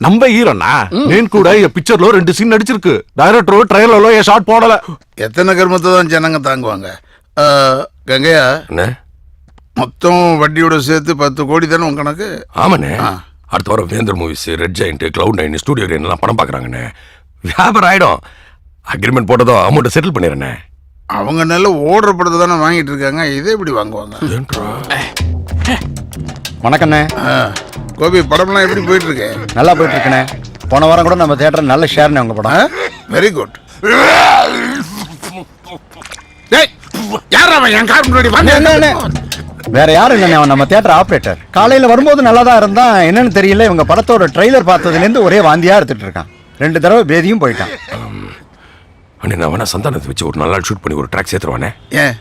நம்ம ஹீரோனா నేను కూడా ఈ పిక్చర్ లో 2 సీన్ నడిచిருக்கு డైరెక్టర్ ట్రైలర్ లో ఏ షాట్ పోడல எத்தனை கர்மத்தை தான் ஜனங்க தாங்குவாங்க? கங்கையா, என்ன மொத்தம் வட்டியோட சேர்த்து 10 கோடி தானே உன் கணக்கு? ஆமாண்ணே அடுத்த வாரம் வேந்தர் movies red giant cloud 9 studio எல்லாம் படம் பாக்குறாங்கண்ணே வியாபாரம் ஆயிடும் அக்ரிமெண்ட் போட்டதோ அமௌண்ட் செட்டில் பண்ணிடுறேண்ணே அவங்க நல்ல ஓடுற படத்தை தானே வாங்கிட்டு இருக்காங்க, இதே எப்படி வாங்குவாங்க? வணக்கண்ணே. கோபி, படம்லாம் எப்படி போயிட்டு இருக்கு? நல்லா போயிட்டு இருக்கண்ணே. போன வாரம் கூட நம்ம தியேட்டர் நல்ல ஷேர்னே உங்க படம். Very good. யார் அவன் என் கார் முன்னாடி வந்து? வேற யாரும் இல்லைண்ணே, அவன் நம்ம தியேட்டர் ஆப்ரேட்டர். காலையில வரும்போது நல்லா தான் இருந்தான், என்னன்னு தெரியல இவங்க படத்தோட ட்ரெய்லர் பார்த்ததுலேருந்து ஒரே வாந்தியா எடுத்துட்டு இருக்கான். 2 தடவை பேதியும் போயிட்டான். அண்ணே நான் வேணா சந்தானத்தை வச்சு ஒரு நல்லா ஷூட் பண்ணி ஒரு ட்ராக் சேர்த்துருவானே. ஏன்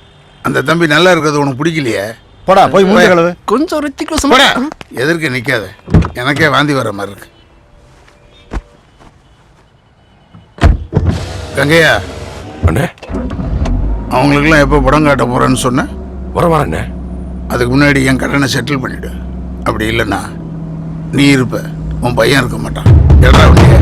அந்த தம்பி நல்லா இருக்கிறது உனக்கு பிடிக்கலையே? போடா போய் மூஞ்சி கழுவு. கொஞ்சம் ரித்திக்லோஸ் எதற்கு நிக்காத, எனக்கே வாந்தி வர மாதிரி இருக்கு. கங்கையா, அண்ணே அவங்களுக்கெல்லாம் எப்போ படம் காட்ட போறேன்னு சொன்ன? வரவாண்ணே. அதுக்கு முன்னாடி என் கடனை செட்டில் பண்ணிவிடு. அப்படி இல்லைன்னா நீ இருப்ப, உன் பையன் இருக்க மாட்டான். எடா வண்டிய